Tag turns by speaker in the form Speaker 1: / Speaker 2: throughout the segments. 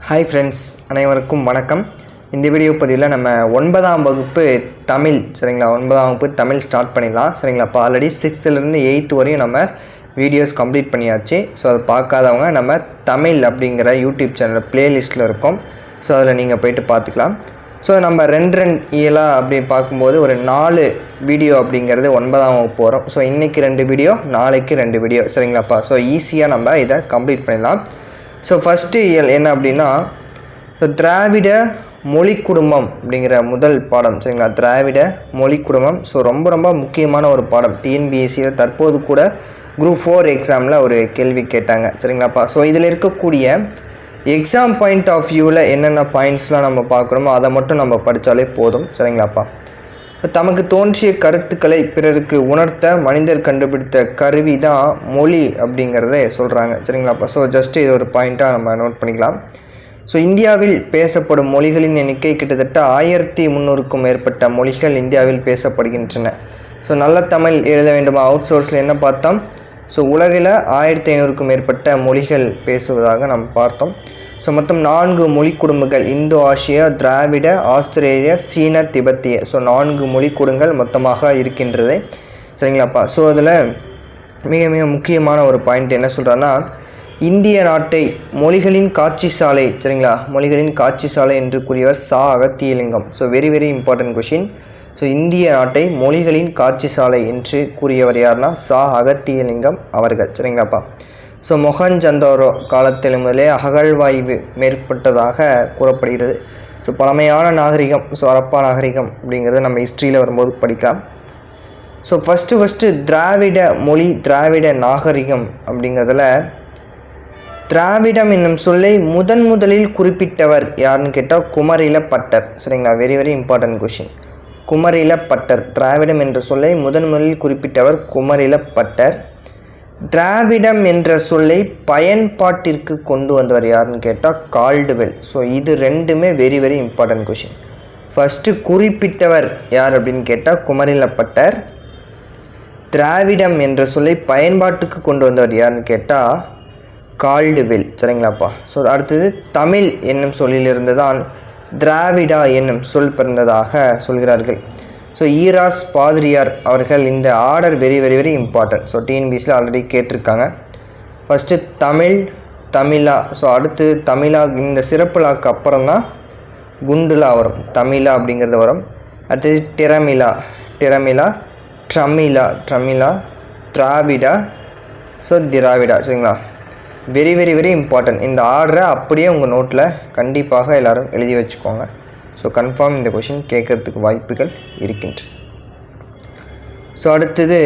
Speaker 1: Hi friends, அனைவருக்கும் வணக்கம். இந்த வீடியோ பதிவில் நம்ம 9ஆம் வகுப்பு தமிழ் சரிங்களா, 9ஆம் வகுப்பு தமிழ் ஸ்டார்ட் பண்ணிடலாம் சரிங்களா. இப்போ ஆல்ரெடி 6th-லேருந்து 8th வரையும் நம்ம வீடியோஸ் கம்ப்ளீட் பண்ணியாச்சு. ஸோ அதை பார்க்காதவங்க நம்ம தமிழ் அப்படிங்கிற யூடியூப் சேனல் ப்ளேலிஸ்ட்டில் இருக்கும். ஸோ அதில் நீங்கள் போய்ட்டு பார்த்துக்கலாம். ஸோ நம்ம ரெண்டு இயலாக அப்படி பார்க்கும்போது ஒரு 4 வீடியோ அப்படிங்கிறது 9ஆம் வகுப்பு வரும். ஸோ இன்றைக்கி 2 வீடியோ, நாளைக்கு 2 வீடியோ சரிங்களாப்பா. ஸோ ஈஸியாக நம்ம இதை கம்ப்ளீட் பண்ணிடலாம். ஸோ ஃபஸ்ட்டு இயல் என்ன அப்படின்னா, திராவிட மொழி குடும்பம் அப்படிங்கிற முதல் பாடம் சரிங்களா. திராவிட மொழி குடும்பம் ஸோ ரொம்ப முக்கியமான ஒரு பாடம். டிஎன்பிஎஸ்சியில் தற்போது கூட குரூப் 4 எக்ஸாமில் ஒரு கேள்வி கேட்டாங்க சரிங்களாப்பா. ஸோ இதில் இருக்கக்கூடிய எக்ஸாம் பாயிண்ட் ஆஃப் வியூவில் என்னென்ன பாயிண்ட்ஸ்லாம் நம்ம பார்க்குறோமோ அதை மட்டும் நம்ம படித்தாலே போதும் சரிங்களாப்பா. தமக்கு தோன்றிய கருத்துக்களை பிறருக்கு உணர்த்த மனிதர் கண்டுபிடித்த கருவி தான் மொழி அப்படிங்கிறத சொல்கிறாங்க சரிங்களாப்பா. ஸோ ஜஸ்ட்டு இது ஒரு பாயிண்ட்டாக நம்ம நோட் பண்ணிக்கலாம். ஸோ இந்தியாவில் பேசப்படும் மொழிகளின் எண்ணிக்கை கிட்டத்தட்ட 1300க்கும் மேற்பட்ட மொழிகள் இந்தியாவில் பேசப்படுகின்றன. ஸோ நல்ல தமிழ் எழுத வேண்டுமா அவுட் சோர்ஸில் என்ன பார்த்தோம். ஸோ உலகில் 1500க்கும் மேற்பட்ட மொழிகள் பேசுவதாக நம்ம பார்த்தோம். ஸோ மொத்தம் 4 மொழி குடும்பங்கள், இந்தோ ஆசியா, திராவிட, ஆஸ்திரேலியா, சீன, திபெத்திய. ஸோ 4 மொழி குடும்பங்கள் மொத்தமாக இருக்கின்றது சரிங்களாப்பா. ஸோ அதில் மிக முக்கியமான ஒரு பாயிண்ட் என்ன சொல்கிறான்னா, இந்திய நாட்டை மொழிகளின் காட்சி சாலை சரிங்களா, மொழிகளின் காட்சி சாலை என்று கூறியவர் சா Agathialingam. So very important question. So இந்திய நாட்டை மொழிகளின் காட்சி சாலை என்று கூறியவர் யார்னா சா அகத்தியலிங்கம் அவர்கள் சரிங்களாப்பா. ஸோ மொஹஞ்சதாரோ காலத்தில் முதலே அகழ்வாய்வு மேற்பட்டதாக கூறப்படுகிறது. ஸோ பழமையான நாகரிகம், ஸோ ஹரப்பா நாகரிகம் அப்படிங்கிறத நம்ம ஹிஸ்ட்ரியில் வரும்போது படிக்கலாம். ஸோ ஃபஸ்ட்டு திராவிட மொழி, திராவிட நாகரிகம் அப்படிங்கிறதுல திராவிடம் என்னும் சொல்லை முதலில் குறிப்பிட்டவர் யாருன்னு கேட்டால் குமரில பட்டர் சரிங்களா. Very important question. Kumarila butter. திராவிடம் என்ற சொல்லை முதலில் குறிப்பிட்டவர் குமரில பட்டர். திராவிடம் என்ற சொல்லை பயன்பாட்டிற்கு கொண்டு வந்தவர் யாருன்னு கேட்டால் கால்டுவெல். ஸோ இது ரெண்டுமே வெரி இம்பார்ட்டன்ட் கொஷின். ஃபஸ்ட்டு குறிப்பிட்டவர் யார் அப்படின்னு கேட்டால் குமரில பட்டர். திராவிடம் என்ற சொல்லை பயன்பாட்டுக்கு கொண்டு வந்தவர் யாருன்னு கேட்டால் கால்டுவெல் சரிங்களாப்பா. ஸோ அடுத்தது தமிழ் என்னும் சொல்லிலிருந்து தான் திராவிடா என்னும் சொல் பிறந்ததாக சொல்கிறார்கள். ஸோ ஈராஸ் பாதிரியார் அவர்கள் இந்த ஆர்டர் வெரி இம்பார்ட்டன்ட். ஸோ டிஎன்பிஎஸ்சியில் ஆல்ரெடி கேட்டிருக்காங்க. ஃபஸ்ட்டு தமிழ், தமிழா. ஸோ அடுத்து தமிழா, இந்த சிறப்புலாக்கு அப்புறம் தான் குண்டுலா வரும். தமிழா அப்படிங்கிறது வரும். அடுத்தது டிரமிழா, ட்ரமிழா, திராவிடா, ஸோ திராவிடா சரிங்களா. Very important. இந்த ஆர்டரை அப்படியே உங்கள் நோட்டில் கண்டிப்பாக எல்லோரும் எழுதி வச்சுக்கோங்க. ஸோ கன்ஃபார்ம் இந்த கொஷின் கேட்குறதுக்கு வாய்ப்புகள் இருக்கின்றன. ஸோ அடுத்தது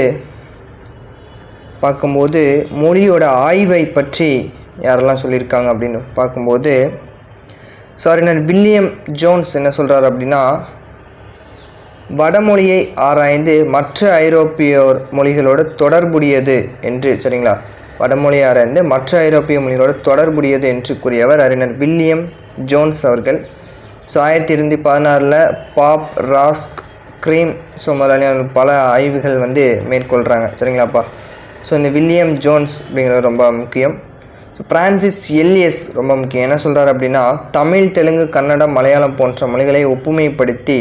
Speaker 1: பார்க்கும்போது மொழியோட ஆய்வை பற்றி யாரெல்லாம் சொல்லியிருக்காங்க அப்படின்னு பார்க்கும்போது, ஸோ அறிஞர் வில்லியம் ஜோன்ஸ் என்ன சொல்கிறார் அப்படின்னா, வடமொழியை ஆராய்ந்து மற்ற ஐரோப்பிய மொழிகளோடு தொடர்புடையது என்று சரிங்களா, வடமொழியை ஆராய்ந்து மற்ற ஐரோப்பிய மொழிகளோடு தொடர்புடையது என்று கூறியவர் அறிஞர் வில்லியம் ஜோன்ஸ் அவர்கள். ஸோ 1216 பாப், ராஸ்க், க்ரீம் ஸோ முதலான பல ஆய்வுகள் மேற்கொள்கிறாங்க சரிங்களாப்பா. ஸோ இந்த வில்லியம் ஜோன்ஸ் அப்படிங்கிறது ரொம்ப முக்கியம். ஸோ பிரான்சிஸ் எல்லியஸ் ரொம்ப முக்கியம். என்ன சொல்கிறார் அப்படின்னா, தமிழ், தெலுங்கு, கன்னடம், மலையாளம் போன்ற மொழிகளை ஒப்புமைப்படுத்தி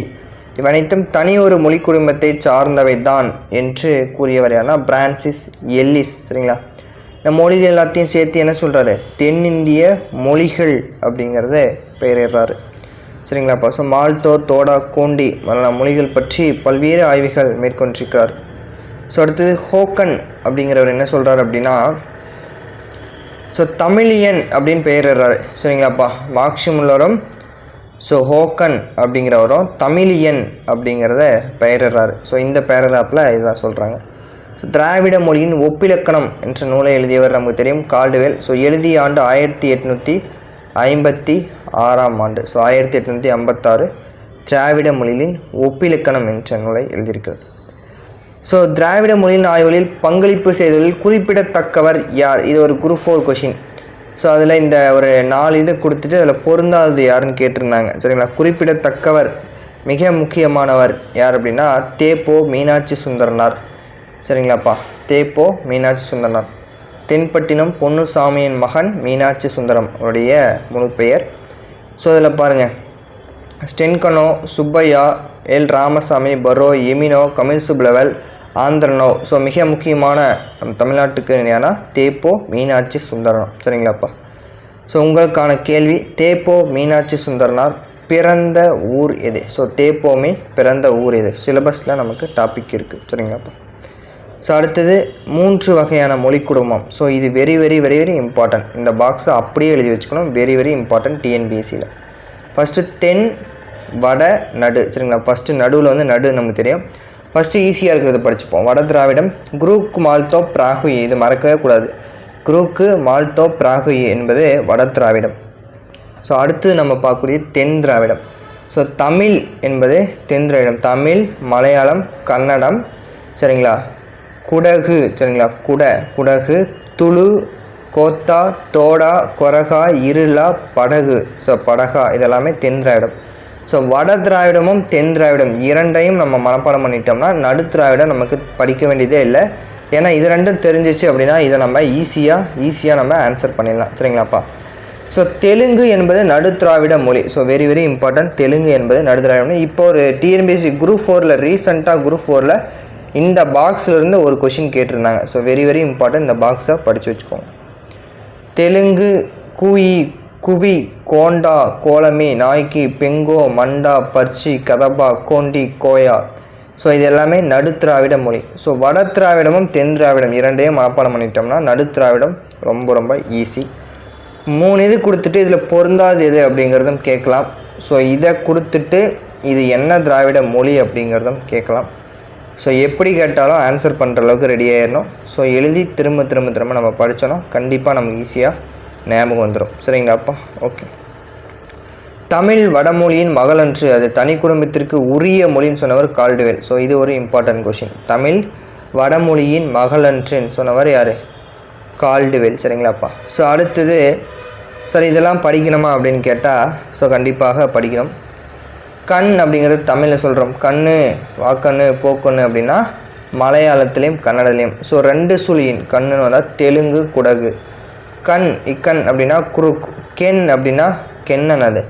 Speaker 1: இவனைத்தும் தனி ஒரு மொழி குடும்பத்தை சார்ந்தவை தான் என்று கூறியவர் யாருன்னா பிரான்சிஸ் எல்லிஸ் சரிங்களா. இந்த மொழிகள் எல்லாத்தையும் சேர்த்து என்ன சொல்கிறாரு, தென்னிந்திய மொழிகள் அப்படிங்கிறத பெயரிடுறாரு சரிங்களாப்பா. ஸோ மால்டோ, தோடா, கோண்டி முதலான மொழிகள் பற்றி பல்வேறு ஆய்வுகள் மேற்கொண்டிருக்கிறார். ஸோ அடுத்தது ஹோக்கன் அப்படிங்கிறவர் என்ன சொல்கிறார் அப்படின்னா, ஸோ தமிழியன் அப்படின்னு பெயரிடுறாரு சரிங்களாப்பா. மார்க்சிமுல்லரும் ஸோ ஹோக்கன் அப்படிங்கிறவரும் தமிழியன் அப்படிங்கிறத பெயரிடுறாரு. ஸோ இந்த பேரகிராஃபில் இதுதான் சொல்கிறாங்க. ஸோ திராவிட மொழியின் ஒப்பிலக்கணம் என்ற நூலை எழுதியவர் நமக்கு தெரியும் கால்டுவெல். ஸோ எழுதிய ஆண்டு 1856ஆம் ஆண்டு. ஸோ 1856 திராவிட மொழியின் ஒப்பிலக்கணம் என்ற நூலை எழுதியிருக்கிறார். ஸோ திராவிட மொழியின் ஆய்வுகளில் பங்களிப்பு செய்ததில் குறிப்பிடத்தக்கவர் யார்? இது ஒரு குரூப் 4 கொஷின். ஸோ அதில் இந்த ஒரு 4 இது கொடுத்துட்டு அதில் பொருந்தாதது யாருன்னு கேட்டிருந்தாங்க சரிங்களா. குறிப்பிடத்தக்கவர் மிக முக்கியமானவர் யார் அப்படின்னா தேப்போ மீனாட்சி சுந்தரனார் சரிங்களாப்பா. தேப்போ மீனாட்சி சுந்தரனார். தென்பட்டினம் பொன்னுசாமியின் மகன் மீனாட்சி சுந்தரம் அவருடைய முழு பெயர். ஸோ இதில் பாருங்கள், ஸ்டென்கனோ, சுப்பையா, எல் ராமசாமி, பரோ, எமினோ, கமில் சுப்லவல், ஆந்திரனோ. ஸோ மிக முக்கியமான தமிழ்நாட்டுக்கு என்னன்னா தேப்போ மீனாட்சி சுந்தரம். சரிங்களாப்பா. ஸோ உங்களுக்கான கேள்வி, தேப்போ மீனாட்சி சுந்தரனார் பிறந்த ஊர் எது? ஸோ தேப்போமே பிறந்த ஊர் எது? சிலபஸில் நமக்கு டாபிக் இருக்குது. சரிங்களாப்பா. ஸோ அடுத்தது 3 வகையான மொழி குடும்பம். ஸோ இது very very very very important. இந்த பாக்ஸை அப்படியே எழுதி வச்சுக்கணும். வெரி வெரி இம்பார்ட்டன்ட் டிஎன்பிஎஸ்சியில். ஃபஸ்ட்டு தென், வட, நடு. சரிங்களா. ஃபஸ்ட்டு நடுவில் வந்து நடு நமக்கு தெரியும். ஃபஸ்ட்டு ஈஸியாக இருக்கிறத படிச்சுப்போம். வட திராவிடம், குரூக் மால்தோ பிராகுயி. இது மறக்கவே கூடாது. குரூக்கு மால்தோ பிராகுயி என்பது வட திராவிடம். ஸோ அடுத்து நம்ம பார்க்கக்கூடிய தென் திராவிடம். ஸோ தமிழ் என்பது தென் திராவிடம். தமிழ், மலையாளம், கன்னடம். சரிங்களா. குடகு. சரிங்களா. குடகு, துளு, கோத்தா, தோடா, கொரகா, இருளா, படகு. ஸோ படகா இதெல்லாமே தென் திராவிடம். ஸோ வட திராவிடமும் தென் திராவிடம் இரண்டையும் நம்ம மனப்பாடம் பண்ணிட்டோம்னா நடு திராவிடம் நமக்கு படிக்க வேண்டியதே இல்லை. ஏன்னா இது ரெண்டும் தெரிஞ்சிச்சு அப்படின்னா இதை நம்ம ஈஸியாக நம்ம ஆன்சர் பண்ணிடலாம். சரிங்களாப்பா. ஸோ தெலுங்கு என்பது நடு திராவிட மொழி. So very very important. Telugu என்பது நடு திராவிடம். இப்போ ஒரு டிஎன்பிஎஸ்சி குரூப் 4ல் ரீசெண்டாக குரூப் 4ல் இந்த பாக்ஸ்லேருந்து ஒரு கொஷின் கேட்டிருந்தாங்க. So very very important. இந்த பாக்ஸை படித்து வச்சுக்கோங்க. தெலுங்கு குயி, குவி, கோண்டா, கோலமி, நாய்க்கி, பெங்கோ, மண்டா, பர்ச்சி, கதபா, கோண்டி, கோயா. ஸோ இது எல்லாமே நடு திராவிட மொழி. ஸோ வட திராவிடமும் தென் திராவிடம் இரண்டையும் மனப்பாடம் பண்ணிட்டோம்னா நடு திராவிடம் ரொம்ப ரொம்ப ஈஸி. 3 இது கொடுத்துட்டு இதில் பொருந்தாது எது அப்படிங்கிறதும் கேட்கலாம். ஸோ இதை கொடுத்துட்டு இது என்ன திராவிட மொழி அப்படிங்கிறதும் கேட்கலாம். ஸோ எப்படி கேட்டாலும் ஆன்சர் பண்ணுற அளவுக்கு ரெடி ஆயிடணும். ஸோ எழுதி திரும்ப நம்ம படித்தோன்னா கண்டிப்பாக நமக்கு ஈஸியாக ஞாபகம் வந்துடும். சரிங்களாப்பா. ஓகே. தமிழ் வடமொழியின் மகளன்று, அது தனி குடும்பத்திற்கு உரிய மொழின்னு சொன்னவர் கால்டுவெல். ஸோ இது ஒரு இம்பார்ட்டன்ட் கொஷின். தமிழ் வடமொழியின் மகளன்றுன்னு சொன்னவர் யார்? கால்டுவெல். சரிங்களாப்பா. ஸோ அடுத்தது, சரி இதெல்லாம் படிக்கணுமா அப்படின்னு கேட்டால் ஸோ கண்டிப்பாக படிக்கணும். கண் அப்படிங்கிறது தமிழில் சொல்கிறோம். கண்ணு, வாக்கண்ணு, போக்கண்ணு அப்படின்னா மலையாளத்துலேயும் கன்னடத்துலேயும். ஸோ 2 சுழியின் கண்ணுன்னு வந்தால் தெலுங்கு குடகு. கண், இக்கண் அப்படின்னா குறுக். கென் அப்படின்னா கென்னன், அது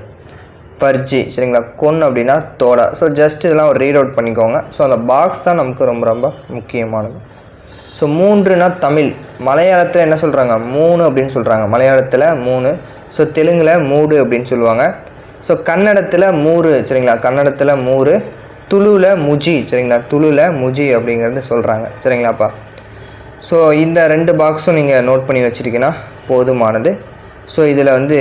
Speaker 1: பர்ஜி. சரிங்களா. கொன் அப்படின்னா தோடா. ஸோ ஜஸ்ட் இதெல்லாம் ஒரு ரீட் அவுட் பண்ணிக்கோங்க. ஸோ அந்த பாக்ஸ் தான் நமக்கு ரொம்ப ரொம்ப முக்கியமானது. ஸோ 3னா தமிழ். மலையாளத்தில் என்ன சொல்கிறாங்க? 3 அப்படின்னு சொல்கிறாங்க. மலையாளத்தில் 3. ஸோ தெலுங்கில் 3 அப்படின்னு சொல்லுவாங்க. ஸோ கன்னடத்தில் 3. சரிங்களா. கன்னடத்தில் 3. துளுவில் முஜி. சரிங்களா. துளுவில் முஜி அப்படிங்கிறது சொல்கிறாங்க. சரிங்களாப்பா. ஸோ இந்த 2 பாக்ஸும் நீங்கள் நோட் பண்ணி வச்சுருக்கீங்கன்னா போதுமானது. ஸோ இதில் வந்து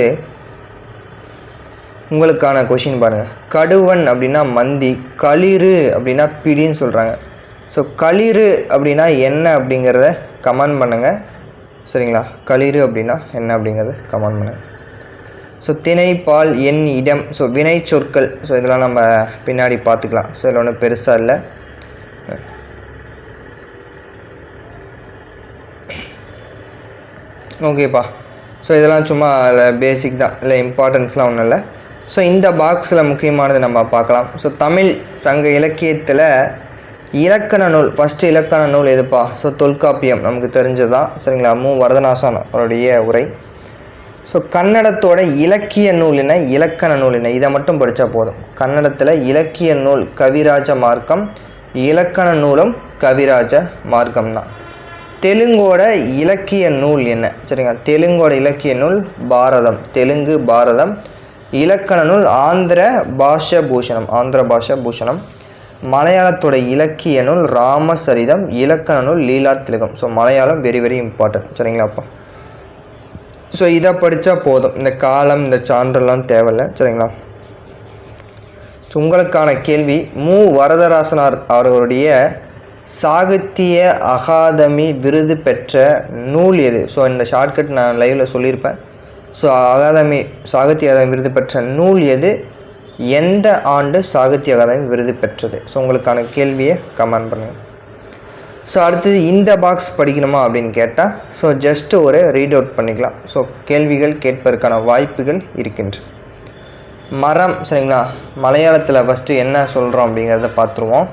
Speaker 1: உங்களுக்கான கொஷின் பாருங்கள். கடுவன் அப்படின்னா மந்தி, களிறு அப்படின்னா பிடின்னு சொல்கிறாங்க. ஸோ களிறு அப்படின்னா என்ன அப்படிங்கிறத கமெண்ட் பண்ணுங்கள். சரிங்களா. களிறு அப்படின்னா என்ன அப்படிங்கிறத கமெண்ட் பண்ணுங்கள். ஸோ திணை, பால், எண், இடம். ஸோ வினை சொற்கள். ஸோ இதெல்லாம் நம்ம பின்னாடி பார்த்துக்கலாம். ஸோ இதில் ஒன்றும் பெருசாக இல்லை. ஓகேப்பா. ஸோ இதெல்லாம் சும்மா பேசிக் தான், இல்லை இம்பார்ட்டன்ஸ்லாம் ஒன்றும் இல்லை. ஸோ இந்த பாக்ஸில் முக்கியமானது நம்ம பார்க்கலாம். ஸோ தமிழ் சங்க இலக்கியத்தில் இலக்கண நூல், ஃபஸ்ட்டு இலக்கண நூல் எதுப்பா? ஸோ தொல்காப்பியம் நமக்கு தெரிஞ்சது தான். சரிங்களா. வரதநாசன் அவருடைய உரை. ஸோ கன்னடத்தோட இலக்கிய நூல் என்ன, இலக்கண நூல் என்ன, இதை மட்டும் படித்தா போதும். கன்னடத்தில் இலக்கிய நூல் கவிராஜ மார்க்கம், இலக்கண நூலும் கவிராஜ மார்க்கம் தான். தெலுங்கோட இலக்கிய நூல் என்ன? சரிங்க. தெலுங்கோட இலக்கிய நூல் பாரதம். தெலுங்கு பாரதம். இலக்கண நூல் ஆந்திர பாஷா பூஷணம். ஆந்திர பாஷா பூஷணம். மலையாளத்தோட இலக்கிய நூல் ராமசரிதம். இலக்கண நூல் Leela Thilakam. So Malayalam very very important. சரிங்களாப்பா. ஸோ இதை படித்தா போதும். இந்த காலம், இந்த சான்றெல்லாம் தேவையில்லை. சரிங்களா. ஸோ உங்களுக்கான கேள்வி, வரதராசனார் அவர்களுடைய சாகித்ய அகாதமி விருது பெற்ற நூல் எது? ஸோ இந்த ஷார்ட்கட் நான் லைவில் சொல்லியிருப்பேன். ஸோ சாகித்ய அகாதமி விருது பெற்ற நூல் எது? எந்த ஆண்டு சாகித்ய அகாதமி விருது பெற்றது? ஸோ உங்களுக்கான கேள்வியை கமெண்ட் பண்ணுங்கள். ஸோ அடுத்தது இந்த பாக்ஸ் படிக்கணுமா அப்படின்னு கேட்டால் ஸோ ஜஸ்ட்டு ஒரு ரீட் அவுட் பண்ணிக்கலாம். ஸோ கேள்விகள் கேட்பதற்கான வாய்ப்புகள் இருக்கின்றன. மரம். சரிங்களா. மலையாளத்தில் ஃபஸ்ட்டு என்ன சொல்கிறோம் அப்படிங்கிறத பார்த்துருவோம்.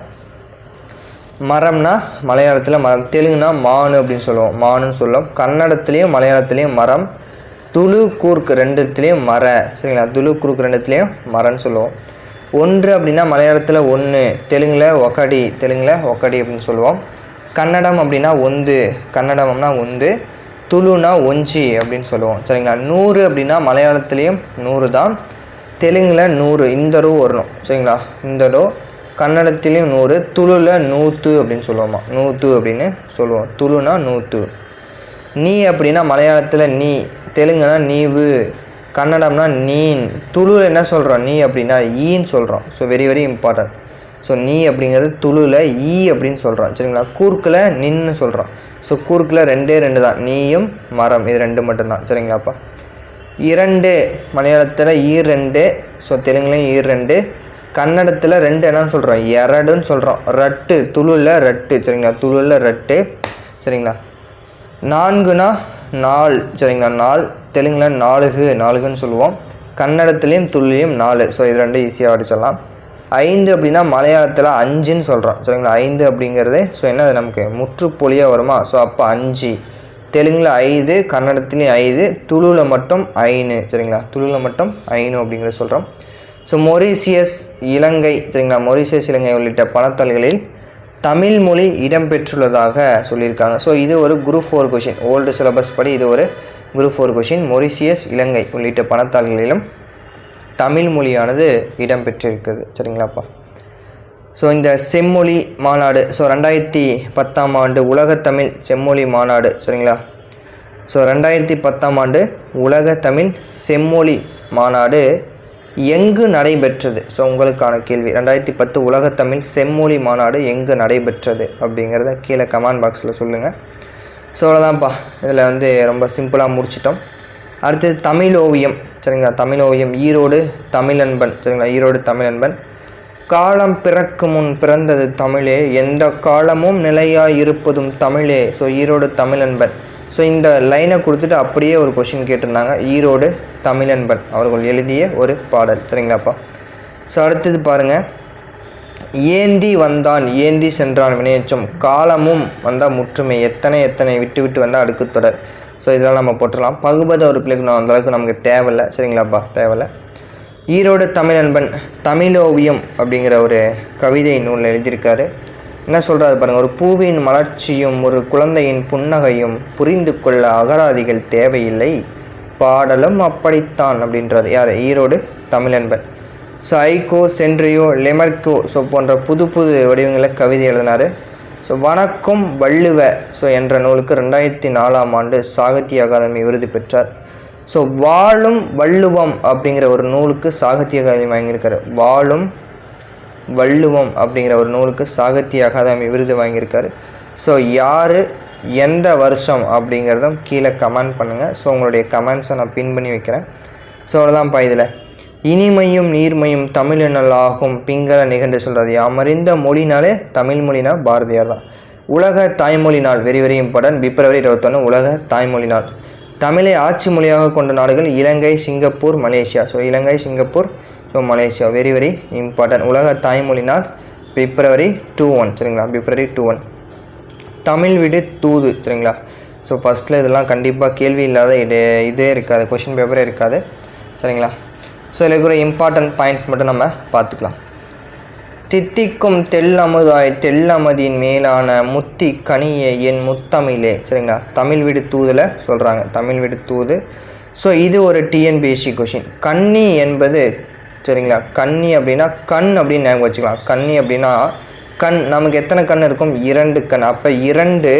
Speaker 1: மரம்னா மலையாளத்தில் மரம், தெலுங்குனா மானு அப்படின்னு சொல்லுவோம், மானுன்னு சொல்லுவோம். கன்னடத்துலேயும் மலையாளத்துலேயும் மரம், துளு கூர்க்கு ரெண்டுத்துலேயும் மர, சரிங்களா, துளு கூர்க்கு ரெண்டுத்துலேயும் மரம்னு சொல்லுவோம். ஒன்று அப்படின்னா மலையாளத்தில் ஒன்று, தெலுங்கில் ஒக்கடி, தெலுங்கில் ஒக்கடி அப்படின்னு சொல்லுவோம். கன்னடம் அப்படின்னா ஒந்து, கன்னடம்னா ஒந்து, துளுனா ஒஞ்சி அப்படின்னு சொல்லுவோம், சரிங்களா. 100 அப்படின்னா மலையாளத்துலேயும் 100 தான், தெலுங்கில் 100, இந்த ரூ வரணும், சரிங்களா, இந்த ரூ. கன்னடத்துலேயும் 100, துளுல 100 அப்படின்னு சொல்லுவோமா, 100 அப்படின்னு சொல்லுவோம், துளுனா 100. நீ அப்படின்னா மலையாளத்தில் நீ, தெலுங்குனா நீவு, கன்னடம்னா நீன், துளுவில் என்ன சொல்கிறோம் நீ அப்படின்னா ஈன்னு சொல்கிறோம். So very very important. So நீ அப்படிங்கிறது துளுவில் ஈ அப்படின்னு சொல்கிறோம், சரிங்களா. கூர்க்கில் நின்னு சொல்கிறோம். ஸோ கூர்க்கில் 2 தான், நீயும் மரம், இது 2 மட்டும்தான், சரிங்களாப்பா. 2 மலையாளத்தில் ஈ2, ஸோ தெலுங்குலையும் ஈ2, கன்னடத்தில் 2 என்னன்னு சொல்கிறோம் எரடுன்னு சொல்கிறோம், ரட்டு, துளுவில் ரட்டு, சரிங்களா, துளுவில் ரட்டு, சரிங்களா. 4னா நாள், சரிங்களா, நாள், தெலுங்கில் நாலுகுன்னு சொல்லுவோம், கன்னடத்துலேயும் துளுலையும் 4, ஸோ இது 2 ஈஸியாக அடிச்சிடலாம். 5 அப்படின்னா மலையாளத்தில் 5ன்னு சொல்கிறோம், சரிங்களா. 5 அப்படிங்கிறது ஸோ என்னது நமக்கு முற்றுப்பொலியாக வருமா, ஸோ அப்போ 5, தெலுங்கில் 5, கன்னடத்துலேயும் 5, துளுவில் மட்டும் 5, சரிங்களா, துளுவில் மட்டும் 5 அப்படிங்கிறத சொல்கிறோம். ஸோ மொரீசியஸ், இலங்கை, சரிங்களா, மொரீசியஸ், இலங்கை உள்ளிட்ட பணத்தாள்களில் தமிழ் மொழி இடம்பெற்றுள்ளதாக சொல்லியிருக்காங்க. ஸோ இது ஒரு குரூப் 4 கொஷின், ஓல்டு சிலபஸ் படி இது ஒரு குரூப் 4 கொஷின். மொரீசியஸ், இலங்கை உள்ளிட்ட பணத்தாள்களிலும் தமிழ் மொழியானது இடம்பெற்றிருக்குது, சரிங்களாப்பா. ஸோ இந்த செம்மொழி மாநாடு, ஸோ 2010ஆம் ஆண்டு உலகத்தமிழ் செம்மொழி மாநாடு, சரிங்களா. ஸோ 2010ஆம் ஆண்டு உலகத்தமிழ் செம்மொழி மாநாடு எங்கு நடைபெற்றது? ஸோ உங்களுக்கான கேள்வி, 2010 உலகத்தமிழ் செம்மொழி மாநாடு எங்கு நடைபெற்றது அப்படிங்கிறத கீழே கமெண்ட் பாக்ஸில் சொல்லுங்கள். ஸோ அவ்வளோதான்ப்பா, இதில் ரொம்ப சிம்பிளாக முடிச்சிட்டோம். அடுத்தது தமிழ் ஓவியம், சரிங்களா, தமிழ் ஓவியம், ஈரோடு தமிழன்பன், சரிங்களா, ஈரோடு தமிழன்பன். காலம் பிறக்கு முன் பிறந்தது தமிழே, எந்த காலமும் நிலையாக இருப்பதும் தமிழே. ஸோ ஈரோடு தமிழன்பன். ஸோ இந்த லைனை கொடுத்துட்டு அப்படியே ஒரு கொஷின் கேட்டிருந்தாங்க, ஈரோடு தமிழன்பன் அவர்கள் எழுதிய ஒரு பாடல், சரிங்களாப்பா. ஸோ அடுத்தது பாருங்கள், ஏந்தி வந்தான் ஏந்தி சென்றான் வினையச்சம், காலமும் வந்தால் முற்றுமை, எத்தனை விட்டு விட்டு வந்தால் அடுக்கு தொடர். ஸோ இதெல்லாம் நம்ம போட்டுடலாம். பகுபத ஒரு பிள்ளைக்கு நான் அந்தளவுக்கு நமக்கு தேவையில்லை, சரிங்களாப்பா, தேவையில்லை. ஈரோடு தமிழன்பன் தமிழோவியம் அப்படிங்கிற ஒரு கவிதை நூலில் எழுதியிருக்காரு. என்ன சொல்கிறாரு பாருங்கள், ஒரு பூவின் மலர்ச்சியும் ஒரு குழந்தையின் புன்னகையும் புரிந்து கொள்ள அகராதிகள் தேவையில்லை, பாடலும் அப்படித்தான் அப்படின்றார். யார்? ஈரோடு தமிழன்பன். ஸோ ஐகோ, சென்ட்ரியோ, லெமர்கோ ஸோ போன்ற புது வடிவங்களில் கவிதை எழுதினார். ஸோ வணக்கம் வள்ளுவ ஸோ என்ற நூலுக்கு 2004ஆம் ஆண்டு சாகித்ய அகாதமி விருது பெற்றார். ஸோ வாழும் வள்ளுவம் அப்படிங்கிற ஒரு நூலுக்கு சாகித்ய அகாதமி வாங்கியிருக்காரு. வாழும் வள்ளுவம் அப்படிங்கிற ஒரு நூலுக்கு சாகித்ய அகாதமி விருது வாங்கியிருக்காரு. ஸோ யார், எந்த வருஷம் அப்படிங்கிறதும் கீழே கமெண்ட் பண்ணுங்கள். ஸோ உங்களுடைய கமெண்ட்ஸை நான் பின் பண்ணி வைக்கிறேன். ஸோ அவ்வளோதான்ப்பா. இதில் இனிமையும் நீர்மையும் தமிழினலாகும் பிங்கள நிகழ்ந்து சொல்கிறது, யாமறிந்த மொழினாலே தமிழ் மொழினா பாரதியார் தான். உலக தாய்மொழி நாள், வெரி வெரி இம்பார்ட்டன்ட், பிப்ரவரி 21 உலக தாய்மொழி நாள். தமிழை ஆட்சி மொழியாக கொண்ட நாடுகள் Ilangai, Singapore, Malaysia. So Ilangai, Singapore, so Malaysia, very very important. உலக தாய்மொழி நாள் பிப்ரவரி 21, சரிங்களா, பிப்ரவரி 21. தமிழ் விடு தூது, சரிங்களா. ஸோ ஃபஸ்ட்டில் இதெல்லாம் கண்டிப்பாக கேள்வி இல்லாத இதே இருக்காது, கொஷின் பேப்பரே இருக்காது, சரிங்களா. ஸோ இதில் இருக்கிற இம்பார்ட்டன்ட் பாயிண்ட்ஸ் மட்டும் நம்ம பார்த்துக்கலாம். தித்திக்கும் தெல்லமுதாய் தெல்லமதியின் மேலான முத்தி கனியே என் முத்தமிழே, சரிங்களா. தமிழ் விடு தூதில் சொல்கிறாங்க, தமிழ் விடு தூது. ஸோ இது ஒரு டிஎன்பிஎஸ்சி கொஷின். கன்னி என்பது, சரிங்களா, கன்னி அப்படின்னா கண் அப்படின்னு ஞாபகம் வச்சுக்கலாம். கன்னி அப்படின்னா கண், நமக்கு எத்தனை கண் இருக்கும்? 2 கண். அப்போ 2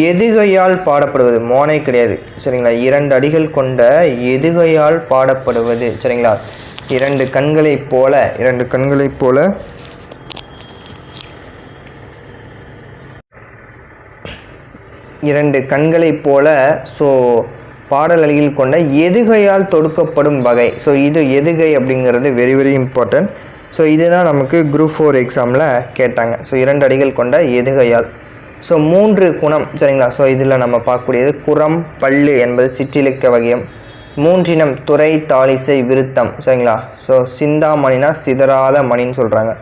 Speaker 1: எதுகையால் பாடப்படுவது, மோனை கிடையாது, சரிங்களா. 2 அடிகள் கொண்ட எதுகையால் பாடப்படுவது, சரிங்களா. 2 கண்களைப் போல, 2 கண்களைப் போல, 2 கண்களைப் போல ஸோ பாடல் அடிகள் கொண்ட எதுகையால் தொடுக்கப்படும் வகை. ஸோ இது எதுகை அப்படிங்கிறது வெரி வெரி இம்பார்ட்டன்ட். ஸோ இதுதான் நமக்கு குரூப் 4 எக்ஸாமில் கேட்டாங்க. ஸோ 2 அடிகள் கொண்ட எதுகையால். ஸோ 3 குணம், சரிங்களா. ஸோ இதில் நம்ம பார்க்கக்கூடியது குரம், பல்லு என்பது சிற்றிலக்க வகையம். 3 துறை, தாளிசை, விருத்தம், சரிங்களா. ஸோ சிந்தாமணினா சிதறாத மணின்னு சொல்கிறாங்க.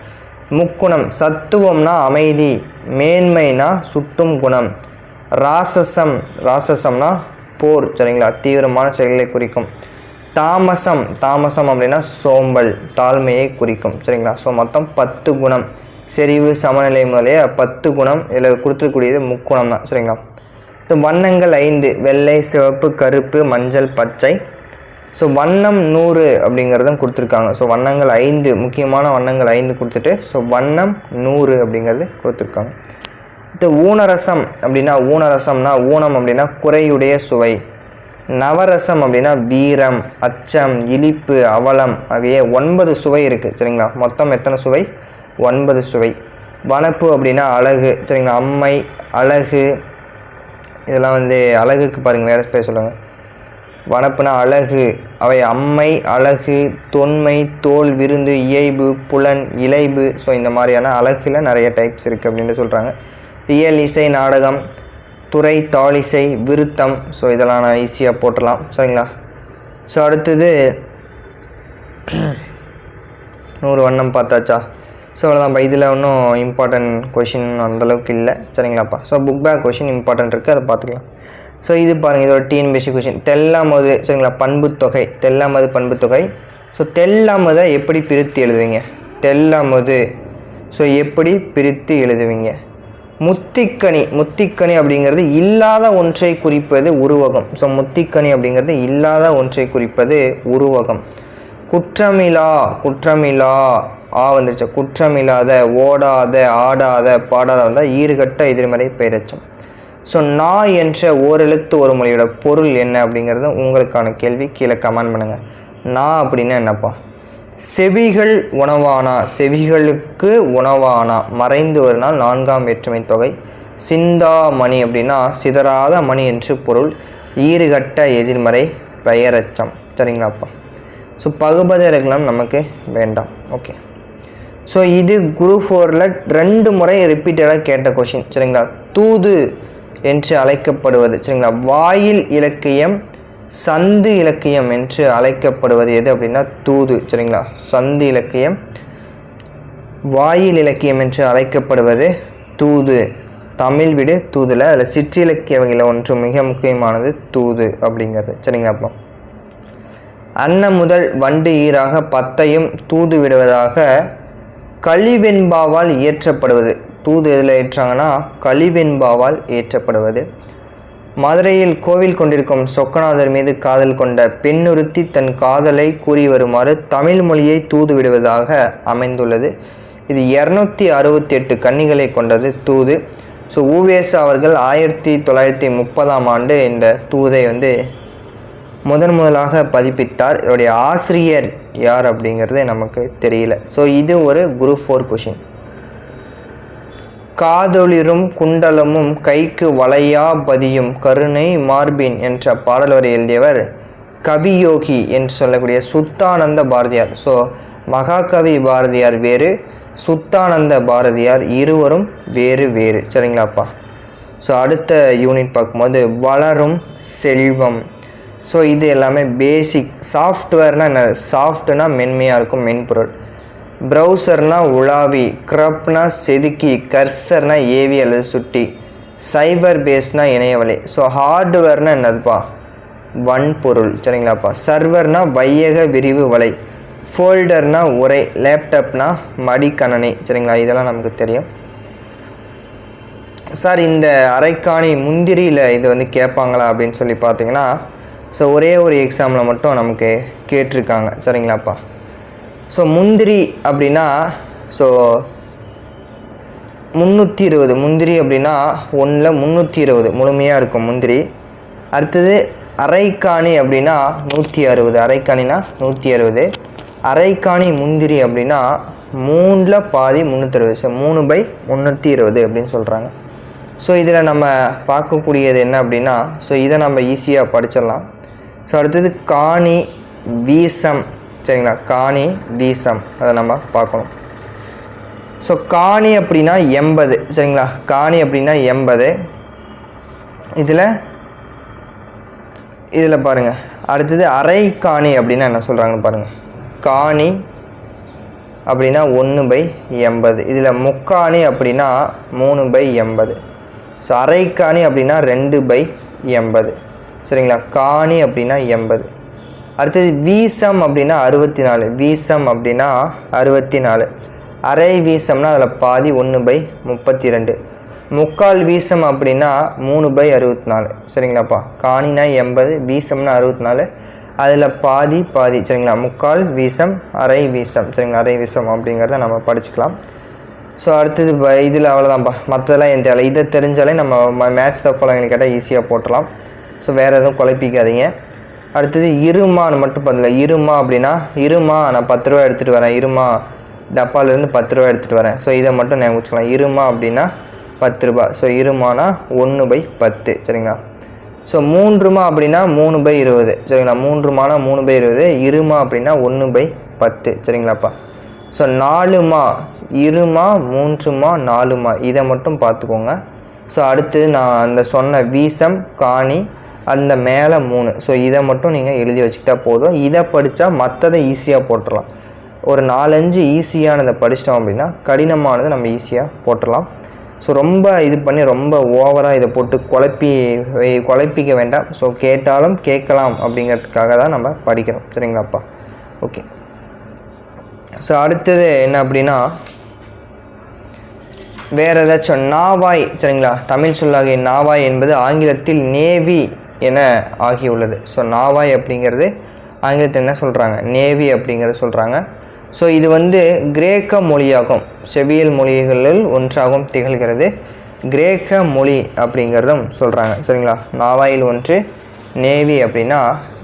Speaker 1: முக்குணம். சத்துவம்னா அமைதி, மேன்மைனா சுட்டும் குணம். ராசசம், ராசசம்னா போர், சரிங்களா, தீவிரமான செயல்களை குறிக்கும். தாமசம், தாமசம் அப்படின்னா சோம்பல், தாழ்மையை குறிக்கும், சரிங்களா. ஸோ மொத்தம் 10 குணம், செறிவு சமநிலை முதலிய 10 குணம் இதில் கொடுத்துருக்கூடியது முக்குணம் தான், சரிங்களா. வண்ணங்கள் 5, வெள்ளை, சிவப்பு, கருப்பு, மஞ்சள், பச்சை. ஸோ வண்ணம் 100 அப்படிங்கிறதும் கொடுத்துருக்காங்க. ஸோ வண்ணங்கள் 5, முக்கியமான வண்ணங்கள் 5 கொடுத்துட்டு ஸோ வண்ணம் 100 அப்படிங்கிறது கொடுத்துருக்காங்க. இது ஊனரசம் அப்படின்னா, ஊனரசம்னா ஊனம் அப்படின்னா குறையுடைய சுவை. நவரசம் அப்படின்னா வீரம், அச்சம், இனிப்பு, அவலம் ஆகிய 9 சுவை இருக்குது, சரிங்களா. மொத்தம் எத்தனை சுவை? 9 சுவை. வனப்பு அப்படின்னா அழகு, சரிங்களா. அம்மை, அழகு, இதெல்லாம் அழகுக்கு பாருங்கள் வேறு பேர் சொல்லுங்கள். வனப்புனா அழகு, அவை அம்மை, அழகு, தொன்மை, தோல், விருந்து, இயைபு, புலன், இலைபு. ஸோ இந்த மாதிரியான அழகில் நிறைய டைப்ஸ் இருக்குது அப்படின்னு சொல்கிறாங்க. இயல், இசை, நாடகம், துறை, தாளிசை, விருத்தம். ஸோ இதெல்லாம் நான் ஈஸியாக போட்டுடலாம், சரிங்களா. ஸோ அடுத்தது 100 வண்ணம் பார்த்தாச்சா. ஸோ அவ்வளோதான்ப்பா. இதில் ஒன்றும் இம்பார்ட்டன்ட் கொஷின் அந்தளவுக்கு இல்லை, சரிங்களாப்பா. So book back question important இருக்குது, அதை பார்த்துக்கலாம். ஸோ இது பாருங்கள், இதோட டிஎன்பிஎஸ்சி கொஷின். தெல்லாமது, சரிங்களா, பண்புத்தொகை, தெல்லாமது பண்புத்தொகை. ஸோ தெல்லாமதை எப்படி பிரித்து எழுதுவீங்க? தெல்லாமது ஸோ எப்படி பிரித்து எழுதுவீங்க? முத்திக்கனி, முத்திக்கனி அப்படிங்கிறது இல்லாத ஒன்றை குறிப்பது உருவகம். ஸோ முத்திக்கனி அப்படிங்கிறது இல்லாத ஒன்றை குறிப்பது உருவகம். குற்றமிலா, குற்றமிலா வந்துருச்சு. குற்றமில்லாத, ஓடாத, ஆடாத, பாடாத வந்தால் ஈறுகட்ட எதிர்மறை பெயரெச்சம். ஸோ நா என்ற ஓரெழுத்து ஒரு மொழியோட பொருள் என்ன அப்படிங்கிறது உங்களுக்கான கேள்வி. கீழே கமெண்ட் பண்ணுங்கள். நா அப்படின்னா என்னப்பா? செவிகள் உணவானா, செவிகளுக்கு உணவானா, மறைந்து ஒரு நாள் 4ஆம் வேற்றுமை தொகை. சிந்தாமணி அப்படின்னா சிதறாத மணி என்று பொருள். ஈறுகட்ட எதிர்மறை பெயரெச்சம், சரிங்களாப்பா. ஸோ பகுபத இலக்கணம் நமக்கு வேண்டாம். ஓகே. ஸோ இது குரூப் 4ல் 2 முறை ரிப்பீட்டடாக கேட்ட கொஷின், சரிங்களா. தூது என்று அழைக்கப்படுவது, சரிங்களா. வாயில் இலக்கியம், சந்து இலக்கியம் என்று அழைக்கப்படுவது எது அப்படின்னா தூது, சரிங்களா. சந்து இலக்கியம், வாயில் இலக்கியம் என்று அழைக்கப்படுவது தூது. தமிழ் விடு தூதுல அதில் சிற்றிலக்கிய வகையில் ஒன்று மிக முக்கியமானது தூது அப்படிங்கிறது, சரிங்களா. அப்போ அன்ன முதல் வண்டு ஈராக 10ஐயும் தூது விடுவதாக கழிவெண்பாவால் இயற்றப்படுவது. தூது எதில் ஏற்றாங்கன்னா கழிவெண்பாவால் ஏற்றப்படுவது. மதுரையில் கோவில் கொண்டிருக்கும் சொக்கநாதர் மீது காதல் கொண்ட பெண்ணுறுத்தி தன் காதலை கூறி வருமாறு தமிழ் மொழியை தூது விடுவதாக அமைந்துள்ளது. இது 268 கன்னிகளை கொண்டது தூது. ஸோ உவேசா அவர்கள் 1930ஆம் ஆண்டு இந்த தூதை முதலாக பதிப்பித்தார். இதோடைய ஆசிரியர் யார் அப்படிங்கிறது நமக்கு தெரியல. ஸோ இது ஒரு குரூப் 4 கொஷின். காதொளிரும் குண்டலமும் கைக்கு வளையா பதியும் கருணை மார்பின் என்ற பாடல் வரை எழுதியவர் கவியோகி என்று சொல்லக்கூடிய சுத்தானந்த பாரதியார். ஸோ மகாகவி பாரதியார் வேறு, சுத்தானந்த பாரதியார் இருவரும் வேறு வேறு, சரிங்களாப்பா. ஸோ அடுத்த யூனிட் பார்க்கும்போது வளரும் செல்வம். ஸோ இது எல்லாமே பேசிக். சாஃப்ட்வேர்னால் என்ன? சாஃப்ட்னா மென்மையாக இருக்கும் மென்பொருள். ப்ரௌசர்னா உலாவி, க்ரப்னா செதுக்கி, கர்சர்னா ஏவி அல்லது சுட்டி, சைபர் பேஸ்னா இணையவழி. ஸோ ஹார்ட்வேர்னால் என்னதுப்பா? வன்பொருள், சரிங்களாப்பா. சர்வர்னா வையக விரிவு வலை, ஃபோல்டர்னா உரை, லேப்டாப்னா மடிக்கணனி, சரிங்களா. இதெல்லாம் நமக்கு தெரியும். சார் இந்த அரைக்காணி முந்திரியில் இது கேட்பாங்களா அப்படின்னு சொல்லி பார்த்தீங்கன்னா, ஸோ ஒரே ஒரு எக்ஸாமில் மட்டும் நமக்கு கேட்டிருக்காங்க, சரிங்களாப்பா. ஸோ முந்திரி அப்படின்னா ஸோ 320 முந்திரி அப்படின்னா 1ல் 320 முழுமையாக இருக்கும் முந்திரி. அடுத்தது அரைக்காணி அப்படின்னா 160, அரைக்காணினா 160. அரைக்காணி முந்திரி அப்படின்னா 3ல் பாதி 360, ஸோ 3/320 அப்படின்னு சொல்கிறாங்க. ஸோ இதில் நம்ம பார்க்கக்கூடியது என்ன அப்படின்னா, ஸோ இதை நம்ம ஈஸியாக படிச்சிடலாம். ஸோ அடுத்தது காணி வீசம், சரிங்களா. காணி வீசம் அதை நம்ம பார்க்கணும். ஸோ காணி அப்படின்னா 80, சரிங்களா. காணி அப்படின்னா 80. இதில் பாருங்கள். அடுத்தது அரைக்காணி அப்படின்னா என்ன சொல்கிறாங்கன்னு பாருங்கள். காணி அப்படின்னா 1/80. இதில் முக்காணி அப்படின்னா 3/80. ஸோ அரைக்காணி அப்படின்னா 2/80. சரிங்களா. காணி அப்படின்னா 80. அடுத்தது வீசம் அப்படின்னா 64. வீசம் அப்படின்னா 64. அரை வீசம்னா அதில் பாதி 1/32. முக்கால் வீசம் அப்படின்னா 3/64. சரிங்களாப்பா. காணினா 80, வீசம்னா 64, அதில் பாதி பாதி. சரிங்களா. முக்கால் வீசம், அரை வீசம். சரிங்களா. அரை வீசம் அப்படிங்கிறத நம்ம படிச்சுக்கலாம். ஸோ அடுத்தது இதில் அவ்வளோதான்ப்பா. மற்றதெல்லாம் என் தேவை. இதை தெரிஞ்சாலே நம்ம மேட்ச் த ஃபாலோயிங் கேட்டால் ஈஸியாக போட்டுடலாம். ஸோ வேறு எதுவும் குழப்பிக்காதீங்க. அடுத்தது இருமான்னு மட்டும் பதில். இருமா அப்படின்னா இருமா நான் 10 ரூபா எடுத்துகிட்டு வரேன். இருமா டப்பாலேருந்து 10 ரூபா எடுத்துகிட்டு வரேன். ஸோ இதை மட்டும் நான் வச்சுக்கலாம். இருமா அப்படின்னா 10 ரூபா. ஸோ இருமானா 1/10. சரிங்களா. ஸோ 3மா அப்படின்னா 3/20. சரிங்களா. 3மானா 3/20. இருமா அப்படின்னா 1/10. சரிங்களாப்பா. ஸோ 4மா, இருமா, 3மா, 4மா இதை மட்டும் பார்த்துக்கோங்க. ஸோ அடுத்தது நான் அந்த சொன்ன வீசம், காணி, அந்த மேலே 3. ஸோ இதை மட்டும் நீங்கள் எழுதி வச்சுக்கிட்டா போதும். இதை படித்தா மற்றதை ஈஸியாக போட்டுடலாம். ஒரு 4-5 ஈஸியானதை படிச்சிட்டோம் அப்படின்னா கடினமானதை நம்ம ஈஸியாக போட்டுடலாம். ஸோ ரொம்ப இது பண்ணி ரொம்ப ஓவராக இதை போட்டு குழப்பிக்க வேண்டாம். ஸோ கேட்டாலும் கேட்கலாம் அப்படிங்கிறதுக்காக தான் நம்ம படிக்கிறோம். சரிங்களாப்பா. ஓகே. ஸோ அடுத்தது என்ன அப்படின்னா வேறு ஏதாச்சும் நாவாய். சரிங்களா. தமிழ் சொல்லாகிய நாவாய் என்பது ஆங்கிலத்தில் நேவி என ஆகியுள்ளது. ஸோ நாவாய் அப்படிங்கிறது ஆங்கிலத்தில் என்ன சொல்கிறாங்க, நேவி அப்படிங்கிறது சொல்கிறாங்க. ஸோ இது கிரேக்க மொழியாகும். செவ்வியல் மொழிகளில் ஒன்றாகவும் திகழ்கிறது. கிரேக்க மொழி அப்படிங்கிறதும் சொல்கிறாங்க. சரிங்களா. நாவாயில் ஒன்று, நேவி அப்படின்னா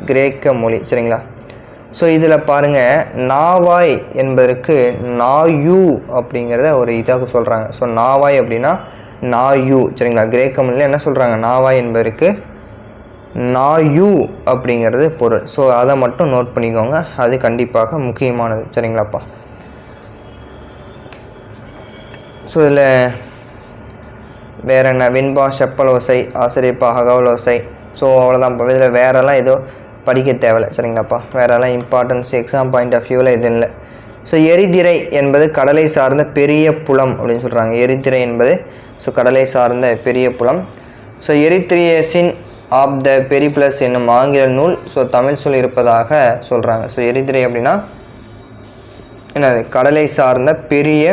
Speaker 1: கிரேக்க மொழி. சரிங்களா. ஸோ இதில் பாருங்கள், நாவாய் என்பதற்கு நாயு அப்படிங்கிறத ஒரு இதாக சொல்கிறாங்க. ஸோ நாவாய் அப்படின்னா நாயு. சரிங்களா. கிரேக்க மொழியில் என்ன சொல்கிறாங்க, நாவாய் என்பதற்கு நாயு அப்படிங்கிறது பொருள். ஸோ அதை மட்டும் நோட் பண்ணிக்கோங்க. அது கண்டிப்பாக முக்கியமானது. சரிங்களாப்பா. ஸோ இதில் வேறு என்ன, வெண்பா, செப்பல் ஓசை, ஆசிரியப்பா, அகவல் ஓசை. ஸோ அவ்வளோதான். இதில் வேறெல்லாம் ஏதோ படிக்க தேவையில்லை. சரிங்களாப்பா. வேறெல்லாம் இம்பார்ட்டன்ஸ் எக்ஸாம் பாயிண்ட் ஆஃப் வியூவில் எதுவும் இல்லை. ஸோ எரிதிரை என்பது கடலை சார்ந்த பெரிய புலம் அப்படின்னு சொல்கிறாங்க. எரிதிரை என்பது கடலை சார்ந்த பெரிய புலம். ஸோ எரித்ரியேசின் ஆஃப் த பெரிப்ளஸ் என்னும் ஆங்கில நூல் தமிழ் சொல் இருப்பதாக சொல்கிறாங்க. ஸோ எரிதிரை அப்படின்னா என்னது, கடலை சார்ந்த பெரிய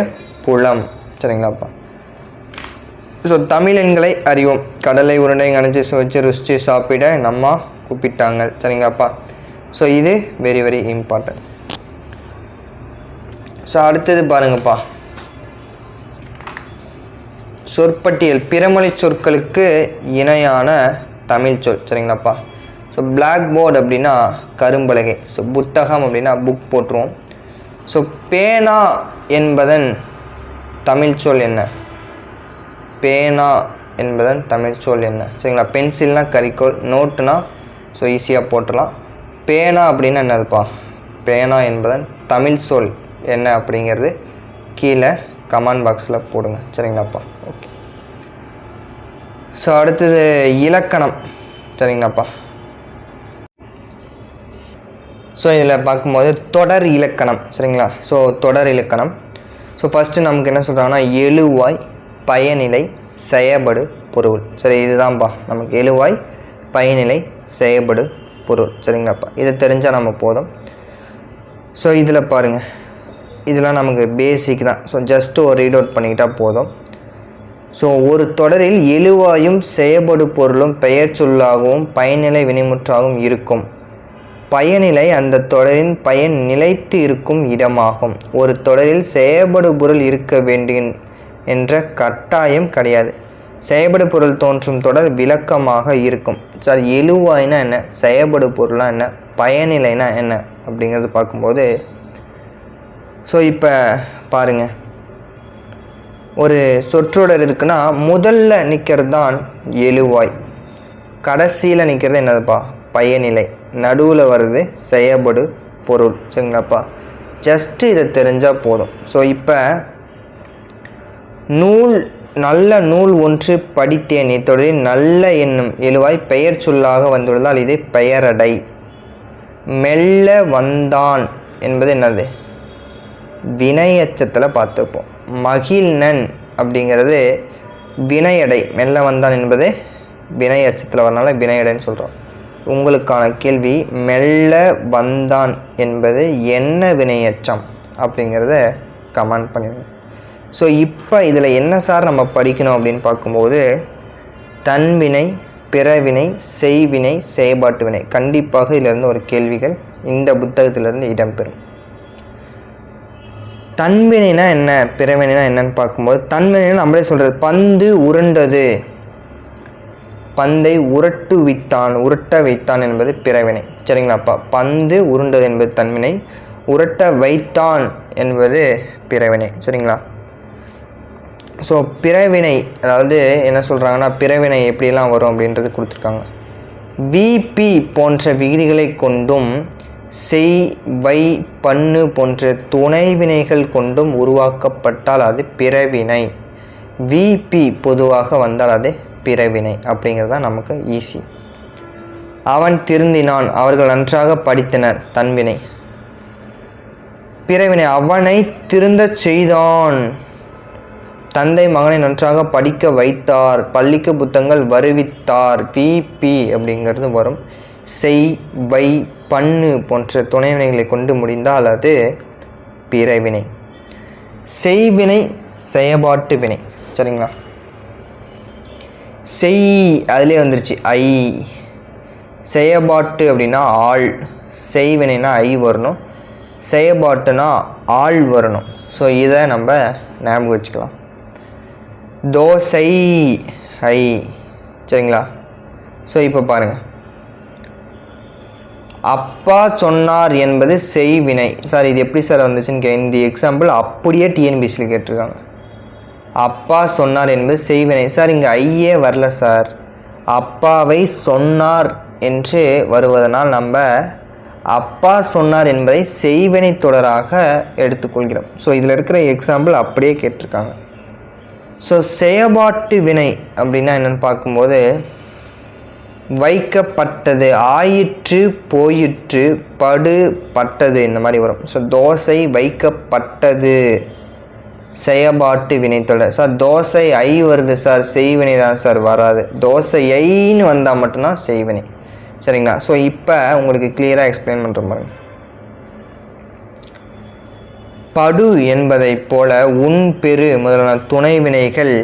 Speaker 1: புலம். சரிங்களாப்பா. ஸோ தமிழ் எண்களை அறிவோம். கடலை உருண்டை கணிச்சு சுவைச்சு ருசிச்சு சாப்பிட நம்ம கூப்பிட்டாங்க. சரிங்களாப்பா. ஸோ இது வெரி வெரி இம்பார்ட்டன்ட். ஸோ அடுத்தது பாருங்கப்பா, சொற்பட்டியல். பிறமொழி சொற்களுக்கு இணையான தமிழ் சொல். சரிங்களாப்பா. ஸோ பிளாக் போர்டு அப்படின்னா கரும்பலகை. ஸோ புத்தகம் அப்படின்னா புக் போட்டுருவோம். ஸோ பேனா என்பதன் தமிழ் சொல் என்ன? பேனா என்பதன் தமிழ் சொல் என்ன? சரிங்களா. பென்சில்னால் கரிக்கோல், நோட்டுனா ஈஸியாக போட்டுடலாம். பேனா அப்படின்னா என்னதுப்பா? பேனா என்பதன் தமிழ் சொல் என்ன அப்படிங்கிறது கீழே கமெண்ட் பாக்ஸில் போடுங்க. சரிங்களாப்பா. ஓகே. ஸோ அடுத்தது இலக்கணம். சரிங்களாப்பா. ஸோ இதில் பார்க்கும்போது தொடர் இலக்கணம். சரிங்களா. ஸோ தொடர் இலக்கணம். ஸோ ஃபஸ்ட்டு நமக்கு என்ன சொல்கிறாங்கன்னா, எழுவாய், பயனிலை, செயபடு, பொருள். சரி, இதுதான்ப்பா நமக்கு எழுவாய், பயனிலை, செயபடு, பொருள். சரிங்களாப்பா. இதை தெரிஞ்சால் நம்ம போதும். ஸோ இதில் பாருங்கள், இதெல்லாம் நமக்கு பேசிக் தான். ஸோ ஜஸ்ட்டு ஒரு ரீட் அவுட் பண்ணிக்கிட்டால் போதும். ஸோ ஒரு தொடரில் எழுவாயும் செயபடு பொருளும் பெயர் சொல்லாகவும் பயனிலை வினைமுற்றாகவும் இருக்கும். பயனிலை அந்த தொடரின் பயன் நிலைத்து இருக்கும் இடமாகும். ஒரு தொடரில் செயபடு பொருள் இருக்க வேண்டும் என்ற கட்டாயம் கிடையாது. செயபடு பொருள் தோன்றும் தொடர் விளக்கமாக இருக்கும். சார், எழுவாய்னா என்ன, செயபடு பொருள்னா என்ன, பயனிலைனா என்ன அப்படிங்கிறது பார்க்கும்போது, ஸோ இப்போ பாருங்கள், ஒரு சொற்றொடர் இருக்குன்னா முதல்ல நிற்கிறது தான் எழுவாய், கடைசியில் நிற்கிறது என்னதுப்பா, பயனிலை, நடுவில் வருது செயபடு பொருள். சரிங்களாப்பா. ஜஸ்ட்டு இதை தெரிஞ்சால் போதும். ஸோ இப்போ நல்ல நூல் ஒன்று படித்தேன் இத்தொடரில் நல்ல என்னும் எழுவாய் பெயர் சொல்லாக வந்துள்ளதால் இது பெயரடை. மெல்ல வந்தான் என்பது என்னது, வினையச்சத்தில் பார்த்துருப்போம். மகிழ்நன் அப்படிங்கிறது வினையடை, மெல்ல வந்தான் என்பது வினையச்சத்தில் வரனால வினையடைன்னு சொல்கிறோம். உங்களுக்கான கேள்வி, மெல்ல வந்தான் என்பது என்ன வினையச்சம் அப்படிங்கிறத கமெண்ட் பண்ணிடுங்க. ஸோ இப்போ இதில் என்ன சார் நம்ம படிக்கணும் அப்படின்னு பார்க்கும்போது, தன்வினை, பிறவினை, செய்வினை, செயல்பாட்டு வினை, கண்டிப்பாக இதிலிருந்து ஒரு கேள்விகள் இந்த புத்தகத்திலிருந்து இடம்பெறும். தன்வினைனா என்ன, பிறவினைனா என்னன்னு பார்க்கும்போது, தன்வினைனா நம்மளே சொல்கிறது, பந்து உருண்டது, பந்தை உருட்ட வைத்தான் என்பது பிறவினை. சரிங்களாப்பா? பந்து உருண்டது என்பது தன்வினை, உருட்ட வைத்தான் என்பது பிறவினை. சரிங்களா? ஸோ பிறவினை, அதாவது என்ன சொல்கிறாங்கன்னா, பிறவினை எப்படிலாம் வரும் அப்படின்றது கொடுத்துருக்காங்க. விபி போன்ற விகுதிகளை கொண்டும் செய், வை, பண்ணு போன்ற துணைவினைகள் கொண்டும் உருவாக்கப்பட்டால் அது பிறவினை. விபி பொதுவாக வந்தால் அது பிறவினை. அப்படிங்கிறது தான் நமக்கு ஈஸி. அவன் திருந்தினான், அவர்கள் நன்றாக படித்தனர், தன்வினை. பிறவினை, அவனை திருந்தச் செய்தான், தந்தை மகனை நன்றாக படிக்க வைத்தார், பள்ளிக்கு புத்தகங்கள் வருவித்தார், விபி அப்படிங்கிறது வரும். செய், வை, பண்ணு போன்ற துணைவினைகளை கொண்டு முடிந்தால் அது பிறவினை. செய்வினை, செயல்பாட்டு வினை. சரிங்களா? செய் அதிலே வந்துருச்சு ஐ. செயல்பாட்டு அப்படின்னா ஆள், செய்வினைனா ஐ வரணும், செயல்பாட்டுனா ஆள் வரணும். ஸோ இதை நம்ம ஞாபகம் வச்சுக்கலாம். தோசை ஐ. சரிங்களா? ஸோ இப்போ பாருங்கள், அப்பா சொன்னார் என்பது செய்வினை. சார் இது எப்படி சார் வந்துச்சுன்னு இந்த எக்ஸாம்பிள் அப்படியே டிஎன்பிசியில் கேட்டிருக்காங்க. அப்பா சொன்னார் என்பது செய்வினை. சார் இங்கே ஐயே வரல சார், அப்பாவை சொன்னார் என்று வருவதனால் நம்ம அப்பா சொன்னார் என்பதை செய்வினை தொடராக எடுத்துக்கொள்கிறோம். ஸோ இதில் இருக்கிற எக்ஸாம்பிள் அப்படியே கேட்டிருக்காங்க. ஸோ செயல்பாட்டு வினை அப்படின்னா என்னென்னு பார்க்கும்போது, வைக்கப்பட்டது, ஆயிற்று, போயிற்று, படு, பட்டது, இந்த மாதிரி வரும். ஸோ தோசை வைக்கப்பட்டது, செயல்பாட்டு வினைத்தொடர். சார் தோசை ஐ வருது சார், செய்வினை தான் சார் வராது. தோசை ஐன்னு வந்தால் மட்டும்தான் செய்வினை. சரிங்களா? ஸோ இப்போ உங்களுக்கு கிளியராக எக்ஸ்பிளைன் பண்ணுற பாருங்க. படு என்பதை போல உன், பெரு முதலான துணை வினைகள்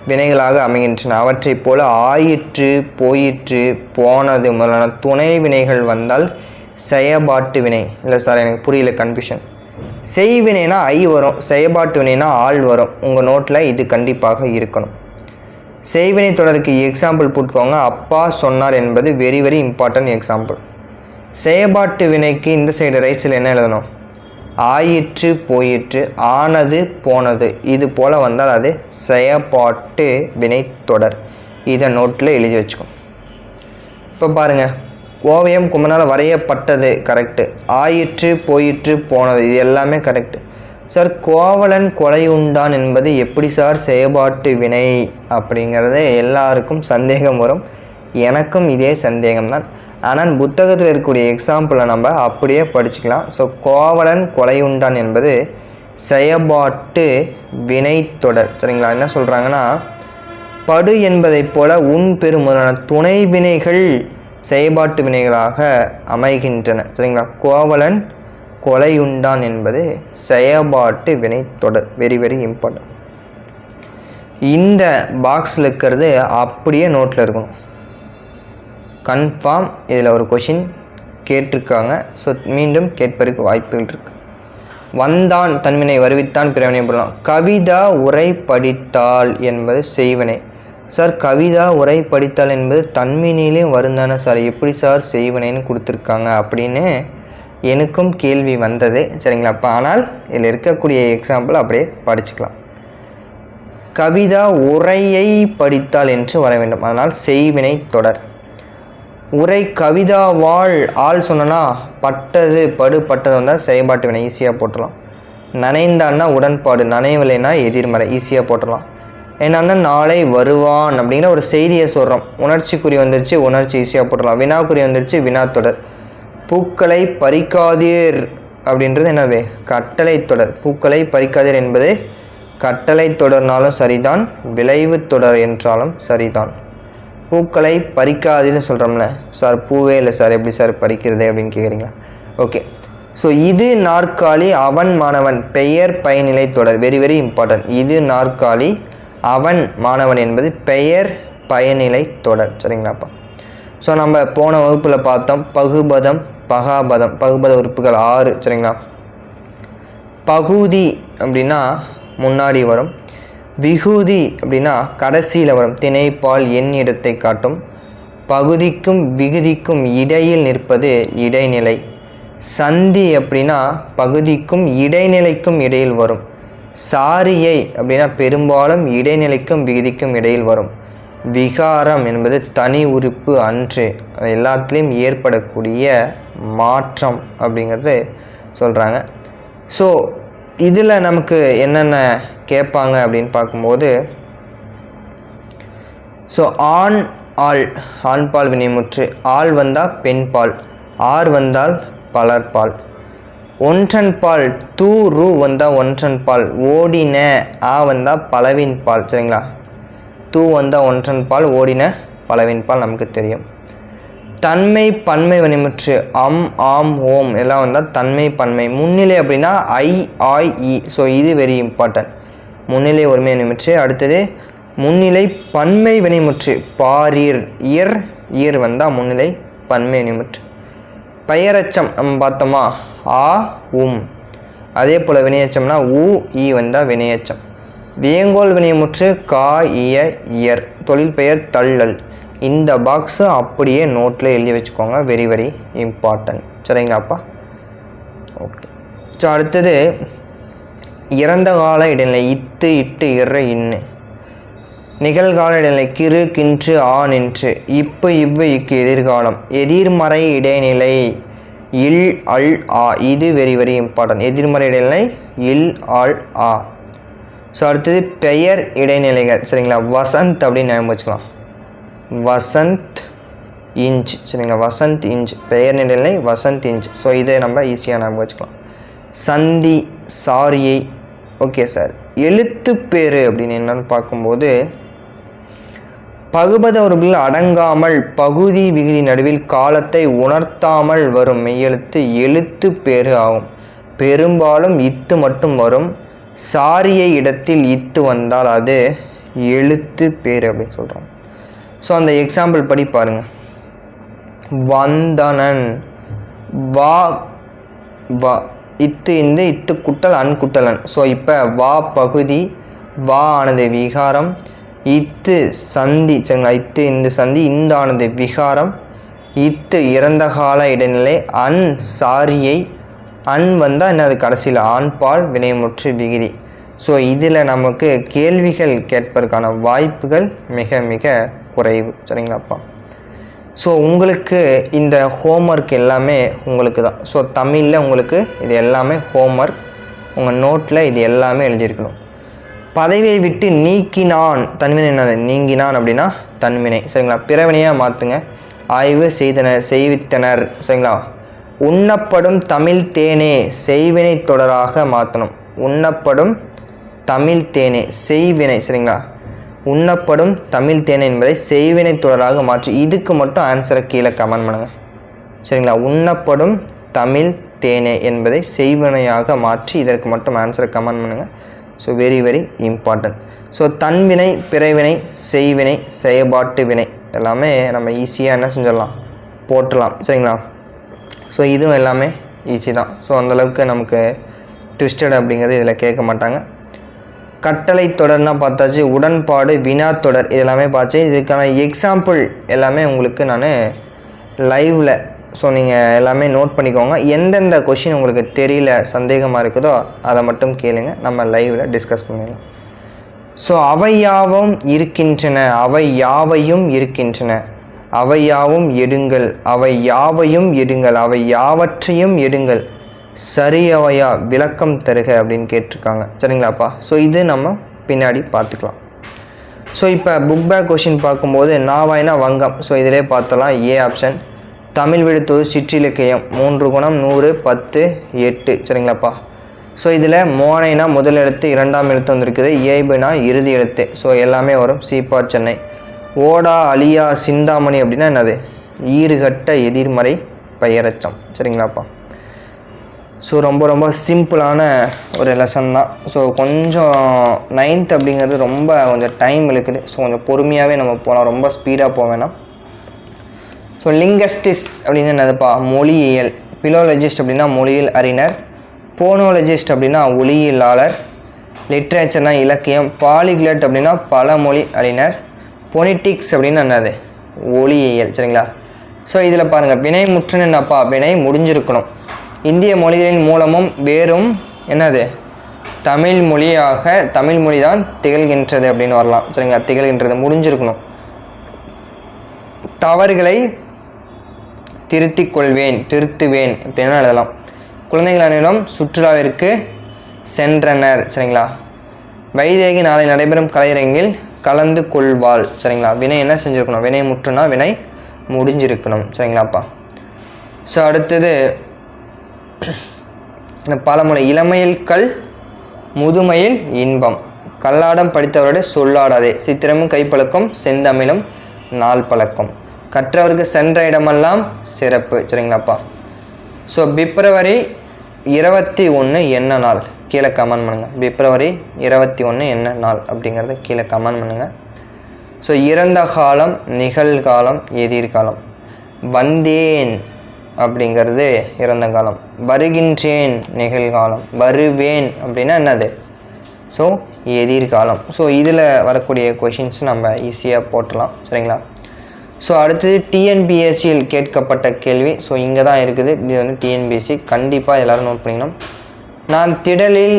Speaker 1: வினைகளாக அமைகின்றன. அவற்றை போல ஆயிற்று, போயிற்று, போனது முதலான துணை வினைகள் வந்தால் செயல்பாட்டு வினை. இல்லை சார் எனக்கு புரியல, கன்ஃபியூஷன். செய்வினைனா ஐ வரும், செயல்பாட்டு வினைனா ஆள் வரும். உங்கள் நோட்டில் இது கண்டிப்பாக இருக்கணும். செய்வினை தொடருக்கு எக்ஸாம்பிள் போட்டுக்கோங்க. அப்பா சொன்னார் என்பது வெரி வெரி இம்பார்ட்டன்ட் எக்ஸாம்பிள். செயல்பாட்டு வினைக்கு இந்த சைடு ரைட் சைடில் என்ன எழுதணும்? ஆயிற்று, போயிற்று, ஆனது, போனது, இது போல் வந்தால் அது செயல்பாட்டு வினை தொடர். இதை நோட்டில் எழுதி வச்சுக்கோம். இப்போ பாருங்கள், ஓவியம் குமரனால் வரையப்பட்டது கரெக்டு, ஆயிற்று, போயிற்று, போனது, இது எல்லாமே கரெக்டு. சார் கோவலன் கொலையுண்டான் என்பது எப்படி சார் செயல்பாட்டு வினை அப்படிங்கிறது எல்லாருக்கும் சந்தேகம் வரும். எனக்கும் இதே சந்தேகம்தான். ஆனால் புத்தகத்தில் இருக்கக்கூடிய எக்ஸாம்பிளை நம்ம அப்படியே படிச்சுக்கலாம். ஸோ கோவலன் கொலையுண்டான் என்பது செயல்பாட்டு வினை தொடர். சரிங்களா? என்ன சொல்கிறாங்கன்னா, படு என்பதைப் போல உன், பெரு முதலான துணை வினைகள் செயல்பாட்டு வினைகளாக அமைகின்றன. சரிங்களா? கோவலன் கொலையுண்டான் என்பது செயல்பாட்டு வினை தொடர். Very very important. இந்த பாக்ஸில் இருக்கிறது அப்படியே நோட்டில் இருக்கணும். கன்ஃபார்ம் இதில் ஒரு கொஷின் கேட்டிருக்காங்க. ஸோ மீண்டும் கேட்பதற்கு வாய்ப்புகள் இருக்குது. வந்தான் தன்வினை, வருவித்தான் பிறவினை போடலாம். கவிதா உரை படித்தாள் என்பது செய்வினை. சார் கவிதா உரை படித்தாள் என்பது தன்வினையிலையும் வருந்தானே சார், எப்படி சார் செய்வினைன்னு கொடுத்துருக்காங்க அப்படின்னு எனக்கும் கேள்வி வந்தது. சரிங்களா? அப்போ ஆனால் இதில் இருக்கக்கூடிய எக்ஸாம்பிள் அப்படியே படிச்சுக்கலாம். கவிதா உரையை படித்தாள் என்று வர வேண்டும், அதனால் செய்வினை தொடர். உரை கவிதாவாள், ஆள் சொன்னா பட்டது, படு, பட்டது வந்தால் செயல்பாட்டு வினை, ஈஸியாக போட்டுடலாம். நனைந்தான்னா உடன்பாடு, நனைவில்லைன்னா எதிர்மறை, ஈஸியாக போட்டுடலாம். என்னன்னா நாளை வருவான் அப்படிங்கிற ஒரு செய்தியை சொல்கிறோம், உணர்ச்சிக்குறி வந்துருச்சு, உணர்ச்சி, ஈஸியாக போட்டுடலாம். வினாக்குறி வந்துருச்சு, வினாத்தொடர். பூக்களை பறிக்காதீர் அப்படின்றது என்னது? கட்டளை தொடர். பூக்களை பறிக்காதீர் என்பது கட்டளை தொடர்னாலும் சரிதான், விளைவு தொடர் என்றாலும் சரிதான். பூக்களை பறிக்காதீர்னு சொல்கிறோம்ல சார், பூவே இல்லை சார், எப்படி சார் பறிக்கிறது அப்படின்னு கேட்குறீங்களா? ஓகே, ஸோ இது நாற்காலி, அவன் மாணவன், பெயர் பயனிலை தொடர். Very very important. இது நாற்காலி, அவன் மாணவன் என்பது பெயர் பயனிலை தொடர். சரிங்களாப்பா? ஸோ நம்ம போன வகுப்பில் பார்த்தோம் பகுபதம், பகாபதம். பகுபத உறுப்புகள் 6. சரிங்களா? பகுதி அப்படின்னா முன்னாடி வரும், விகுதி அப்படின்னா கடைசியில் வரும். திணைப்பால் எண் இடத்தை காட்டும். பகுதிக்கும் விகுதிக்கும் இடையில் நிற்பது இடைநிலை. சந்தி அப்படின்னா பகுதிக்கும் இடைநிலைக்கும் இடையில் வரும். சாரியை அப்படின்னா பெரும்பாலும் இடைநிலைக்கும் விகுதிக்கும் இடையில் வரும். விகாரம் என்பது தனி உறுப்பு அன்று, எல்லாத்துலேயும் ஏற்படக்கூடிய மாற்றம் அப்படிங்கிறது சொல்கிறாங்க. ஸோ இதில் நமக்கு என்னென்ன கேட்பாங்க அப்படின்னு பார்க்கும்போது, ஸோ ஆண் ஆள், ஆண்பால் வினைமுற்று, ஆள் வந்தால் பெண்பால், ஆர் வந்தால் பலர்பால், ஒன்றன் பால், தூ ரூ வந்தால் ஒன்றன் பால், ஓடின ஆ வந்தால் பலவின் பால். சரிங்களா? தூ வந்தால் ஒன்றன் பால், ஓடின பலவின் பால் நமக்கு தெரியும். தன்மை பன்மை வினைமுற்று, அம் ஆம் ஓம் எல்லாம் வந்தால் தன்மை பன்மை. முன்னிலை அப்படின்னா ஐ ஆய் இ. ஸோ இது வெரி இம்பார்ட்டன்ட். முன்னிலை ஒருமை வினைமுற்று. அடுத்தது முன்னிலை பன்மை வினைமுற்று, பாரீர், இயர், ஈர் வந்தால் முன்னிலை பன்மை வினைமுற்று. பெயரச்சம் நம்ம பார்த்தோமா, ஆ உம். அதே போல் வினையச்சம்னா ஊ ஈ வந்தால் வினையச்சம். வியங்கோல் வினைமுற்று கா இய இயர். தொழில் பெயர் தள்ளல். இந்த பாக்ஸு அப்படியே நோட்டில் எழுதி வச்சுக்கோங்க, வெரி வெரி இம்பார்ட்டன்ட். சரிங்களாப்பா? ஓகே. ஸோ அடுத்தது இறந்த கால இடைநிலை, இத்து இட்டு இற இன்னு. நிகழ்கால இடைநிலை கிறு கின்று ஆ நின்று. இப்பு இவ்வு இக்கு எதிர்காலம். எதிர்மறை இடைநிலை இல் அல் ஆ. இது வெரி வெரி இம்பார்ட்டன்ட். எதிர்மறை இடைநிலை இல் ஆல் ஆ. ஸோ அடுத்தது பெயர் இடைநிலைகள். சரிங்களா? வசந்த் அப்படின்னு ஞாபகம் வச்சுக்கலாம். வசந்த் இஞ்ச். சரிங்களா? வசந்த் இஞ்ச் பெயர் இடைநிலை, வசந்த் இஞ்ச். ஸோ இதை நம்ம ஈஸியாக ஞாபகம் வச்சுக்கலாம். சந்தி, சாரியை. Okay sir. எழுத்து பேர் அப்படின்னு என்னன்னு பார்க்கும்போது, பகுபத உறுப்புகள் அடங்காமல் பகுதி விகுதி நடுவில் காலத்தை உணர்த்தாமல் வரும் மெய்யெழுத்து எழுத்து பேரு ஆகும். பெரும்பாலும் இத்து மட்டும் வரும். சாரியை இடத்தில் இத்து வந்தால் அது எழுத்து பேர் அப்படின்னு சொல்கிறோம். ஸோ அந்த எக்ஸாம்பிள் படி பாருங்கள். வந்தனன், வா வா, இத்து இந்த இத்து குட்டல் அன் குட்டலன். ஸோ இப்போ வா பகுதி, வா ஆனது விகாரம், இத்து சந்தி. சரிங்களா? இத்து இந்த சந்தி, இந்த ஆனது விகாரம், இத்து இறந்த கால இடைநிலை, அன் சாரியை, அன் வந்தால் என்னது கடைசியில் ஆண்பால் வினைமுற்று விகுதி. ஸோ இதில் நமக்கு கேள்விகள் கேட்பதற்கான வாய்ப்புகள் மிக மிக குறைவு. சரிங்களாப்பா? ஸோ உங்களுக்கு இந்த ஹோம்ஒர்க் எல்லாமே உங்களுக்கு தான். ஸோ தமிழில் உங்களுக்கு இது எல்லாமே ஹோம்ஒர்க். உங்கள் நோட்டில் இது எல்லாமே எழுதியிருக்கணும். பதவியை விட்டு நீக்கினான், தன்வினை என்னது? நீங்கினான் அப்படின்னா தன்வினை. சரிங்களா? பிறவினையாக மாற்றுங்க. ஆய்வு செய்தனர், செய்வித்தனர். சரிங்களா? உண்ணப்படும் தமிழ் தேனே செய்வினை தொடராக மாற்றணும். உண்ணப்படும் தமிழ் தேனே செய்வினை. சரிங்களா? உண்ணப்படும் தமிழ் தேனே என்பதை செய்வினை தொடராக மாற்றி இதுக்கு மட்டும் ஆன்சரை கீழே கமெண்ட் பண்ணுங்கள். சரிங்களா? உண்ணப்படும் தமிழ் தேனே என்பதை செய்வினையாக மாற்றி இதற்கு மட்டும் ஆன்சரை கமெண்ட் பண்ணுங்கள். So very very important. So தன்வினை, பிறவினை, செய்வினை, செயற்பாட்டு வினை எல்லாமே நம்ம ஈஸியாக என்ன செஞ்சிடலாம், போட்டுடலாம். சரிங்களா? ஸோ இதுவும் எல்லாமே ஈஸி தான். ஸோ அந்தளவுக்கு நமக்கு ட்விஸ்டட் அப்படிங்கிறது இதில் கேட்க மாட்டாங்க. கட்டளை தொடர்னா பார்த்தாச்சு. உடன்பாடு, வினா தொடர் இதெல்லாமே பார்த்து இதுக்கான எக்ஸாம்பிள் எல்லாமே உங்களுக்கு நான் லைவில். ஸோ நீங்கள் எல்லாமே நோட் பண்ணிக்கோங்க. எந்தெந்த கொஷின் உங்களுக்கு தெரியல, சந்தேகமாக இருக்குதோ அதை மட்டும் கேளுங்க, நம்ம லைவில் டிஸ்கஸ் பண்ணிடலாம். ஸோ அவை யாவும் இருக்கின்றன, அவை யாவையும் இருக்கின்றன, அவை யாவும் எடுங்கள், அவை யாவையும் எடுங்கள், அவை யாவற்றையும் எடுங்கள், சரியவையா விளக்கம் தருக அப்படின்னு கேட்டிருக்காங்க. சரிங்களாப்பா? ஸோ இது நம்ம பின்னாடி பார்த்துக்கலாம். ஸோ இப்போ புக் பேக் கொஷின் பார்க்கும்போது நாவாய்னா வங்கம். ஸோ இதிலே பார்த்தலாம் ஏ ஆப்ஷன். தமிழ் விடுத்தொடு சிற்றிலக்கியம் 3 குணம் 100 10 8 சரிங்களாப்பா. ஸோ இதில் மோனைனா முதல் எழுத்து, இரண்டாம் எழுத்து வந்திருக்குது. இயைபுனா இறுதி எழுத்து. ஸோ எல்லாமே வரும். சீப்பா சென்னை. ஓடா அலியா சிந்தாமணி அப்படின்னா என்னது? ஈறுகட்ட எதிர்மறை பெயரச்சம் சரிங்களாப்பா. ஸோ ரொம்ப சிம்பிளான ஒரு லெசன் தான். ஸோ கொஞ்சம் 9th அப்படிங்கிறது ரொம்ப கொஞ்சம் டைம் இழுக்குது. ஸோ கொஞ்சம் பொறுமையாகவே நம்ம போகலாம், ரொம்ப ஸ்பீடாக போக வேணாம். ஸோ லிங்கஸ்டிஸ் அப்படின்னு என்னதுப்பா? மொழியியல். பிலோலஜிஸ்ட் அப்படின்னா மொழியியல் அறிஞர். போனோலஜிஸ்ட் அப்படின்னா ஒளியியலாளர். லிட்ரேச்சர்னா இலக்கியம். பாலிகிளட் அப்படின்னா பழமொழி அறிஞர். பொனிட்டிக்ஸ் அப்படின்னா என்னது? ஒளியியல் சரிங்களா. ஸோ இதில் பாருங்கள், வினை முற்றுன்னு என்னப்பா? வினை முடிஞ்சிருக்கணும். இந்திய மொழிகளின் மூலமும் வேறும் என்னது? தமிழ் மொழி தான் திகழ்கின்றது அப்படின்னு வரலாம் சரிங்களா. திகழ்கின்றது முடிஞ்சிருக்கணும். தவறுகளை திருத்துவேன் அப்படின்னா எழுதலாம். குழந்தைகள் அனைவரும் சுற்றுலாவிற்கு சென்றனர் சரிங்களா. வைதேகி நாளை நடைபெறும் கலையரங்கில் கலந்து கொள்வாள் சரிங்களா. வினை என்ன செஞ்சுருக்கணும்? வினை முற்றுனா வினை முடிஞ்சிருக்கணும் சரிங்களாப்பா. ஸோ அடுத்தது இந்த பழமொழி, இளமையில் கல் முதுமையில் இன்பம். கல்லாடம் படித்தவரோட சொல்லாடாதே. சித்திரமும் கைப்பழக்கம் செந்தமிழும் நாள் பழக்கம். கற்றவருக்கு சென்ற இடமெல்லாம் சிறப்பு சரிங்களாப்பா. ஸோ பிப்ரவரி 21 என்ன நாள்? கீழே கமெண்ட் பண்ணுங்கள். பிப்ரவரி 21 என்ன நாள் அப்படிங்கிறத கீழே கமெண்ட் பண்ணுங்கள். ஸோ இறந்த காலம், நிகழ்காலம், எதிர்காலம். வந்தேன் அப்படிங்கிறது இறந்த காலம். வருகின்றேன் நிகழ்காலம். வருவேன் அப்படின்னா என்னது? ஸோ எதிர்காலம். ஸோ இதில் வரக்கூடிய கொஷின்ஸ் நம்ம ஈஸியாக போட்டலாம் சரிங்களா. ஸோ அடுத்தது டிஎன்பிஎஸ்சியில் கேட்கப்பட்ட கேள்வி. ஸோ இங்கே தான் இருக்குது. இது வந்து டிஎன்பிஎஸ்சி, கண்டிப்பாக எல்லோரும் நோட் பண்ணிக்கணும். நான் திடலில்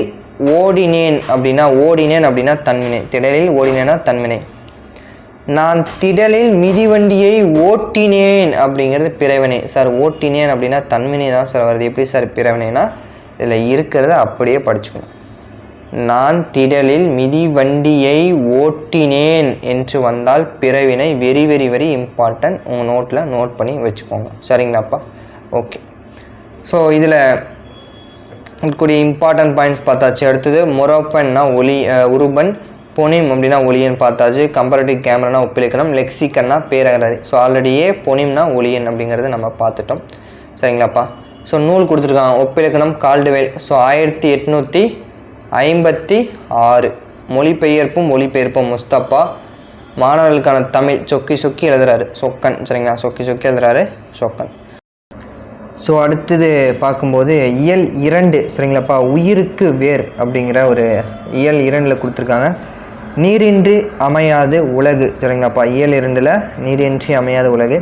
Speaker 1: ஓடினேன் அப்படின்னா தன்வினை. திடலில் ஓடினேன்னா தன்வினை. நான் திடலில் மிதிவண்டியை ஓட்டினேன் அப்படிங்கிறது பிறவினை. சார் ஓட்டினேன் அப்படின்னா தன்வினை தான் சார் வருது. எப்படி சார் பிறவினைனா? இதில் இருக்கிறத அப்படியே படிச்சுக்கணும். நான் திடலில் மிதிவண்டியை ஓட்டினேன் என்று வந்தால் பிறவினை. Very very very important. உங்கள் நோட்டில் நோட் பண்ணி வச்சுக்கோங்க சரிங்களாப்பா. ஓகே. ஸோ இதில் இருக்கக்கூடிய இம்பார்ட்டன்ட் பாயிண்ட்ஸ் பார்த்தாச்சு. அடுத்தது மொரோப்பன்னா உருபன். பொனிம் அப்படின்னா ஒளியன் பார்த்தாச்சு. கம்பேரட்டிவ் கேமரானா ஒப்பிலக்கணம். லெக்சிக்கன்னா பேரகராதி. ஸோ ஆல்ரெடியே பொனிம்னா ஒளியன் அப்படிங்கிறது நம்ம பார்த்துட்டோம் சரிங்களாப்பா. ஸோ நூல் கொடுத்துருக்காங்க. ஒப்பிலக்கணம் கால்டுவேல். ஸோ 1856. மொழிபெயர்ப்பும் முஸ்தபா. மாணவர்களுக்கான தமிழ் சொக்கி எழுதுறாரு சொக்கன் சரிங்களா. சொக்கி எழுதுறாரு சொக்கன். ஸோ அடுத்தது பார்க்கும்போது இயல் 2 சரிங்களாப்பா. உயிருக்கு வேர் அப்படிங்கிற ஒரு இயல் 2 கொடுத்துருக்காங்க. நீரின்றி அமையாது உலகு சரிங்களாப்பா. இயல் 2 நீரின்றி அமையாத உலகு.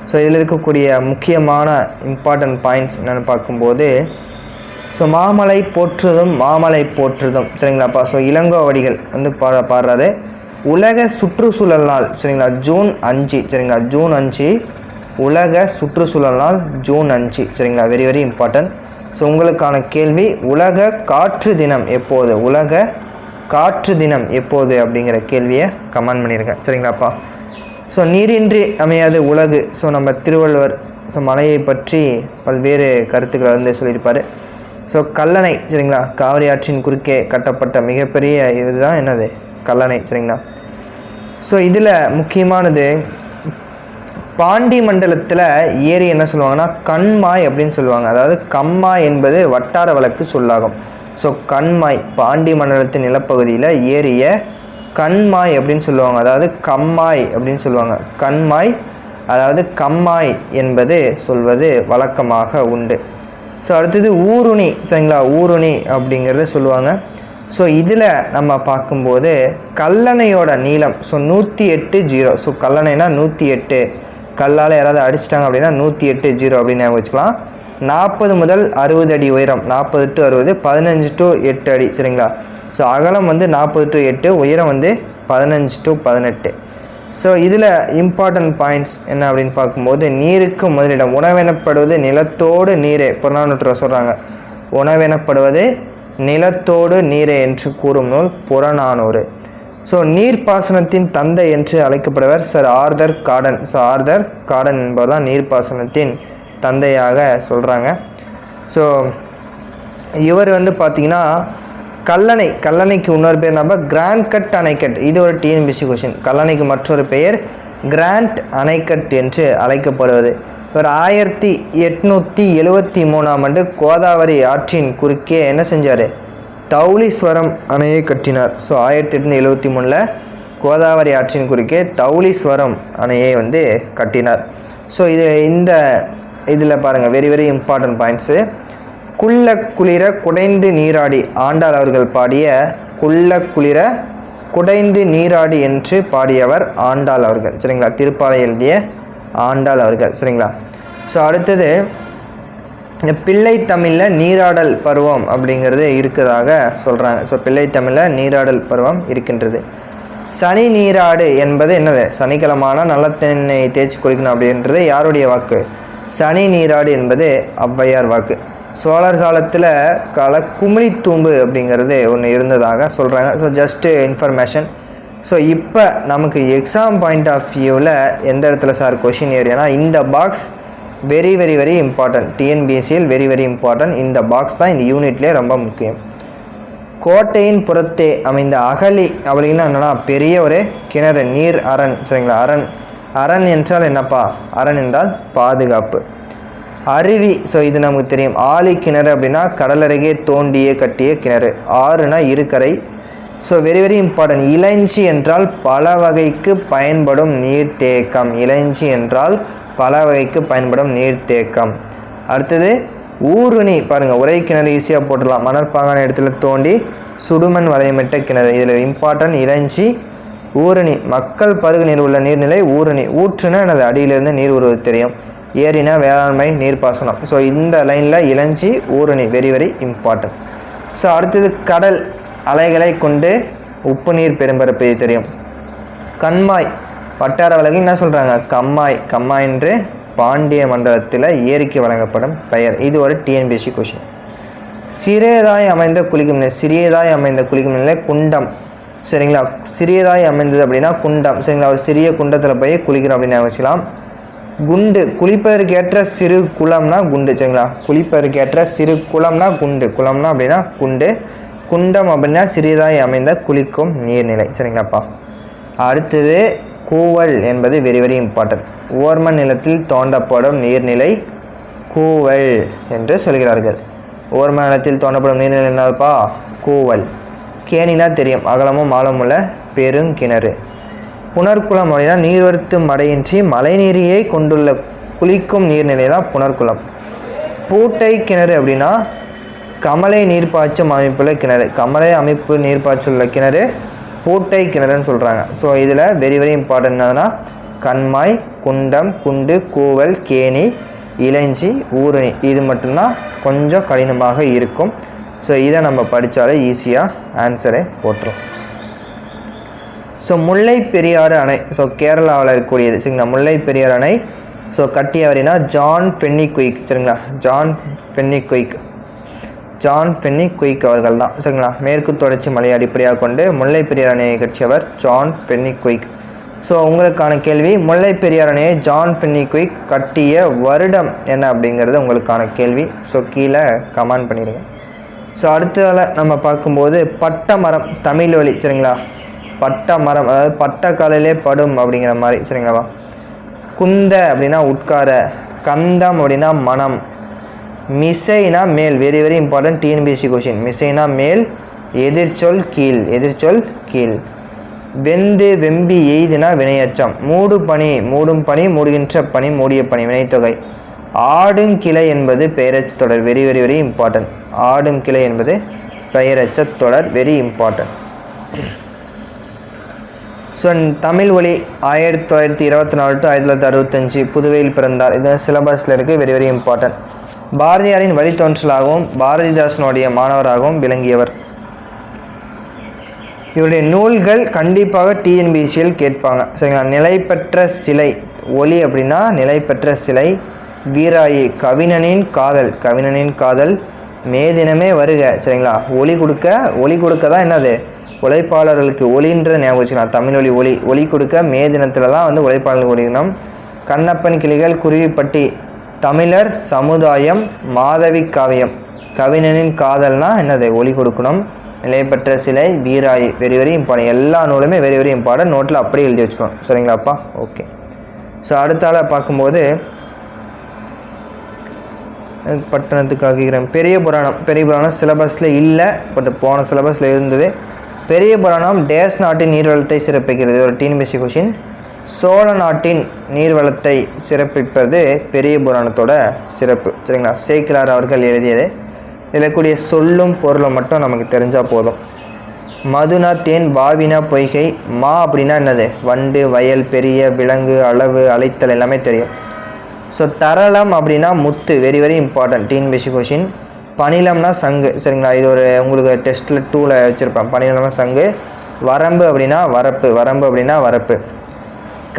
Speaker 1: ஸோ இதில் இருக்கக்கூடிய முக்கியமான இம்பார்ட்டன்ட் பாயிண்ட்ஸ் என்னென்னு பார்க்கும்போது, ஸோ மாமலை போற்றுதும் சரிங்களாப்பா. ஸோ இளங்கோவடிகள் வந்து பாடுறாரு. உலக சுற்றுச்சூழல் நாள் சரிங்களா, ஜூன் 5 சரிங்களா. ஜூன் 5 உலக சுற்றுச்சூழல் நாள் ஜூன் 5 சரிங்களா. Very very important. ஸோ உங்களுக்கான கேள்வி, உலக காற்று தினம் எப்போது அப்படிங்கிற கேள்வியை கமெண்ட் பண்ணியிருக்கேன் சரிங்களாப்பா. ஸோ நீரின்றி அமையாது உலகு. ஸோ நம்ம திருவள்ளுவர் மலையை பற்றி பல்வேறு கருத்துக்களை வந்து சொல்லியிருப்பார். ஸோ கல்லணை சரிங்களா. காவிரி ஆற்றின் குறுக்கே கட்டப்பட்ட மிகப்பெரிய இதுதான் என்னது? கல்லணை சரிங்களா. ஸோ இதில் முக்கியமானது, பாண்டி மண்டலத்தில் ஏரி என்ன சொல்லுவாங்கன்னா கண்மாய் அப்படின்னு சொல்லுவாங்க. அதாவது கம்மாய் என்பது வட்டார வழக்கு சொல்லாகும். ஸோ கண்மாய், பாண்டி மண்டலத்தின் நிலப்பகுதியில் ஏரிய கண்மாய் அப்படின்னு சொல்லுவாங்க. அதாவது கம்மாய் அப்படின்னு சொல்லுவாங்க. கண்மாய் அதாவது கம்மாய் என்பது சொல்வது வழக்கமாக உண்டு. ஸோ அடுத்தது ஊருணி சரிங்களா. ஊருணி அப்படிங்கிறத சொல்லுவாங்க. ஸோ இதில் நம்ம பார்க்கும்போது கல்லணையோட நீளம் 108 ஸோ கல்லணைனா 108. கல்லால் யாராவது அடிச்சிட்டாங்க அப்படின்னா 108 அப்படின்னு ஞாபகம் வச்சுக்கலாம். 40 முதல் 60 அடி உயரம். 40 to 60, 15 to 8 அடி சரிங்களா. ஸோ அகலம் வந்து 40 to 8, உயரம் வந்து 15 to 18. ஸோ இதில் இம்பார்ட்டன்ட் பாயிண்ட்ஸ் என்ன அப்படின்னு பார்க்கும்போது, நீருக்கு முதலிடம். உணவெனப்படுவது நிலத்தோடு நீரே. புறநானூற்றை சொல்கிறாங்க, உணவெனப்படுவது நிலத்தோடு நீரே என்று கூறும் நூல் புறநானூறு. ஸோ நீர்ப்பாசனத்தின் தந்தை என்று அழைக்கப்படுவர் sir Arthur Cotton. So Arthur Cotton என்பவர் தான் நீர்ப்பாசனத்தின் தந்தையாக சொல்கிறாங்க. ஸோ இவர் வந்து பார்த்திங்கன்னா கல்லணைக்கு இன்னொரு பேர் நம்ம கிராண்ட் கட் அணைக்கட். இது ஒரு டிஎன்பிசி கொஷின். கல்லணைக்கு மற்றொரு பெயர் கிராண்ட் அணைக்கட் என்று அழைக்கப்படுவது. இவர் 1873 கோதாவரி ஆற்றின் குறுக்கே என்ன செஞ்சார்? தௌலீஸ்வரம் அணையை கட்டினார். ஸோ 1873 கோதாவரி ஆற்றின் குறுக்கே தௌலீஸ்வரம் அணையை வந்து கட்டினார். ஸோ இதில் பாருங்கள், வெரி வெரி இம்பார்ட்டன்ட் பாயிண்ட்ஸு. குள்ள குளிர குடைந்து நீராடி ஆண்டாள் அவர்கள் பாடிய குள்ள குளிர குடைந்து நீராடி என்று பாடியவர் ஆண்டாள் அவர்கள். சரிங்களா? திருப்பாவை எழுதிய ஆண்டாள் அவர்கள். சரிங்களா? ஸோ அடுத்தது பிள்ளை தமிழில் நீராடல் பருவம் அப்படிங்கிறது இருக்கிறதாக சொல்கிறாங்க. ஸோ பிள்ளை தமிழில் நீராடல் பருவம் இருக்கின்றது. சனி நீராடு என்பது என்னது? சனிக்கிழமான நல்லத்தெண்ணை தேய்ச்சி குளிக்கணும் அப்படின்றது யாருடைய வாக்கு? சனி நீராடு என்பது ஔவையார் வாக்கு. சோழர் காலத்தில் குமிழித்தூம்பு அப்படிங்கிறது ஒன்று இருந்ததாக சொல்கிறாங்க. So just information. ஸோ இப்போ நமக்கு எக்ஸாம் பாயிண்ட் ஆஃப் வியூவில் எந்த இடத்துல சார் கொஷின் ஏரியானா இந்த box very very very important. டிஎன்பிஎஸ்சியில் வெரி வெரி இம்பார்ட்டன்ட். இந்த பாக்ஸ் தான் இந்த யூனிட்லேயே ரொம்ப முக்கியம். கோட்டையின் புறத்தே அமைந்த அவளின்னா என்னென்னா பெரிய ஒரு கிணறு, நீர் அரண். சரிங்களா? அரண் என்றால் என்னப்பா? அரண் என்றால் பாதுகாப்பு. அருவி, ஸோ இது நமக்கு தெரியும். ஆழி கிணறு அப்படின்னா கடலருகே தோண்டியே கட்டிய கிணறு. ஆறுனா இருக்கரை. So very very important. இலஞ்சி என்றால் பல வகைக்கு பயன்படும் நீர்த்தேக்கம். இலஞ்சி என்றால் பல வகைக்கு பயன்படும் நீர்த்தேக்கம். அடுத்தது ஊருணி. பாருங்கள், உரை கிணறு ஈஸியாக போட்டுடலாம். மணற்பாங்கான இடத்துல தோண்டி சுடுமண் வளையமிட்ட கிணறு. இதில் இம்பார்ட்டன்ட் இலஞ்சி. ஊருணி மக்கள் பருகு நீர் உள்ள நீர்நிலை ஊருணி. ஊற்றுனா எனது அடியிலிருந்து நீர் உருவது தெரியும். ஏரினா வேளாண்மை நீர்ப்பாசனம். ஸோ இந்த லைனில் இலஞ்சி ஊருணி வெரி வெரி இம்பார்ட்டன்ட். ஸோ அடுத்தது கடல் அலைகளை கொண்டு உப்பு நீர் பெரும்பரப்பு தெரியும். கண்மாய் வட்டார வழக்கில் என்ன சொல்கிறாங்க? கம்மாய் என்று பாண்டிய மண்டலத்தில் ஏரிக்கு வழங்கப்படும் பெயர். இது ஒரு டிஎன்பிஎஸ்சி கொஷின். சிறியதாய் அமைந்த குளிக்கும் நிலை. சிறியதாய் அமைந்த குளிக்கும் நிலை குண்டம். சரிங்களா? சிறியதாய் அமைந்தது அப்படின்னா குண்டம். சரிங்களா? ஒரு சிறிய குண்டத்தில் போய் குளிக்கிறோம் அப்படின்னு வச்சுக்கலாம். குண்டு குளிப்பதற்கேற்ற சிறு குளம்னா குண்டு. சரிங்களா? குளிப்பதற்கேற்ற சிறு குளம்னா குண்டு. குளம்னா அப்படின்னா குண்டு. குண்டம் அப்படின்னா சிறியதாய் அமைந்த குளிக்கும் நீர்நிலை. சரிங்களாப்பா? அடுத்தது கூவல் என்பது வெரி வெரி இம்பார்ட்டன்ட். ஓர்ம நிலத்தில் தோண்டப்படும் நீர்நிலை கூவல் என்று சொல்கிறார்கள். ஓர்ம நிலத்தில் தோண்டப்படும் நீர்நிலை என்னதுப்பா? கூவல். கேணினா தெரியும், அகலமும் ஆழமும் உள்ள பெருங்கிணறு. புனர்குளம் அப்படின்னா நீர்வரத்து மடையின்றி மழைநீரையே கொண்டுள்ள குளிக்கும் நீர்நிலை தான் புனர்குளம். பூட்டை கிணறு அப்படின்னா கமலை நீர்ப்பாய்ச்சும் அமைப்புள்ள கிணறு. கமலை அமைப்பு நீர்ப்பாய்ச்சுள்ள கிணறு பூட்டை கிணறுன்னு சொல்கிறாங்க. ஸோ இதில் வெரி வெரி இம்பார்ட்டன்ட் என்னதுன்னா கண்மாய், குண்டம், குண்டு, கூவல், கேணி, இலஞ்சி, ஊரணி. இது மட்டும்தான் கொஞ்சம் கடினமாக இருக்கும். ஸோ இதை நம்ம படித்தாலே ஈஸியாக ஆன்சரை போட்டுரும். ஸோ முல்லை பெரியாறு அணை. ஸோ கேரளாவில் இருக்கக்கூடியது. சரிங்களா? முல்லை பெரியாறு அணை. ஸோ கட்டியவரினா ஜான் பென்னிக்விக். சரிங்களா? ஜான் பென்னிக்விக் அவர்கள் தான். சரிங்களா? மேற்கு தொடர்ச்சி மலையை அடிப்படையாக கொண்டு முல்லை பெரியார் அணையை கட்டியவர் ஜான் பென்னிக்விக். ஸோ உங்களுக்கான கேள்வி, முல்லை பெரியார் அணையை ஜான் பென்னிக்விக் கட்டிய வருடம் என்ன அப்படிங்கிறது உங்களுக்கான கேள்வி. ஸோ கீழே கமெண்ட் பண்ணிடுங்க. ஸோ அடுத்ததில் நம்ம பார்க்கும்போது பட்ட மரம் தமிழ் வழி. சரிங்களா? பட்ட மரம் அதாவது பட்ட காலையிலே படும் அப்படிங்கிற மாதிரி. சரிங்களா? குந்த அப்படின்னா உட்கார. கந்தம் அப்படின்னா மனம். மிசைனா மேல். Very very important TNPSC question. மிசைனா மேல், எதிர்ச்சொல் கீழ். வெந்து வெம்பி எய்துனா வினையச்சம். மூடும் பனி மூடுகின்ற பனி மூடிய பனி வினைத்தொகை. ஆடும் கிளை என்பது பெயரச்ச தொடர். Very very very important. ஆடும் கிளை என்பது பெயரச்ச தொடர். Very important. ஸோ தமிழ் ஒலி 1924 to 1965 புதுவையில் பிறந்தார். இது சிலபஸில் இருக்குது. Very very important. பாரதியாரின் வழித்தோன்றலாகவும் பாரதிதாசனுடைய மாணவராகவும் விளங்கியவர். இவருடைய நூல்கள் கண்டிப்பாக டிஎன்பிசியில் கேட்பாங்க. சரிங்களா? நிலை பெற்ற சிலை. ஒலி அப்படின்னா நிலை பெற்ற சிலை. வீராயி கவிஞனின் காதல். மேதினமே வருக. சரிங்களா? ஒலி கொடுக்க தான் என்னது? உழைப்பாளர்களுக்கு ஒளின்ற ஞாபகம் வச்சுக்கலாம். தமிழ் ஒளி கொடுக்க மே தினத்தில் தான் வந்து உழைப்பாளர்களுக்கு ஒளி தினம். கண்ணப்பன் கிளிகள், குருவிப்பட்டி, தமிழர் சமுதாயம், மாதவி காவியம், கவிஞனின் காதல்னால் என்னது ஒளி கொடுக்கணும். நிலைப்பெற்ற சிலை, வீராயி, வெரி வெரி இம்பார்ட்டன்ட். எல்லா நூலுமே வெரி வெரி இம்பார்ட்டன்ட். நோட்டில் அப்படியே எழுதி வச்சுக்கணும். சரிங்களாப்பா? ஓகே. ஸோ அடுத்தால பார்க்கும்போது பட்டணத்துக்காக பெரிய புராணம் சிலபஸில் இல்லை, பட் போன சிலபஸில் இருந்தது. பெரிய புராணம் டேஸ் நாட்டின் நீர்வளத்தை சிறப்பிக்கிறது. ஒரு டிஎன்பிஎஸ்சி கொஷின். சோழ நாட்டின் நீர்வளத்தை சிறப்பிப்பது பெரிய புராணத்தோட சிறப்பு. சரிங்களா? சேக்கிழார் அவர்கள் எழுதியது. எழுதக்கூடிய சொல்லும் பொருளும் மட்டும் நமக்கு தெரிஞ்சால் போதும். மதுனா தேன், வாவினா பொய்கை, மா அப்படின்னா என்னது? வண்டு, வயல், பெரிய, விலங்கு, அளவு, அழைத்தல் எல்லாமே தெரியும். ஸோ தரளம் அப்படின்னா முத்து, very very important TNPSC question. பணிலம்னா சங்கு. சரிங்களா? இது ஒரு உங்களுக்கு டெஸ்ட்டில் 2ல் வச்சுருப்பேன். பணிலம்னா சங்கு. வரம்பு அப்படின்னா வரப்பு.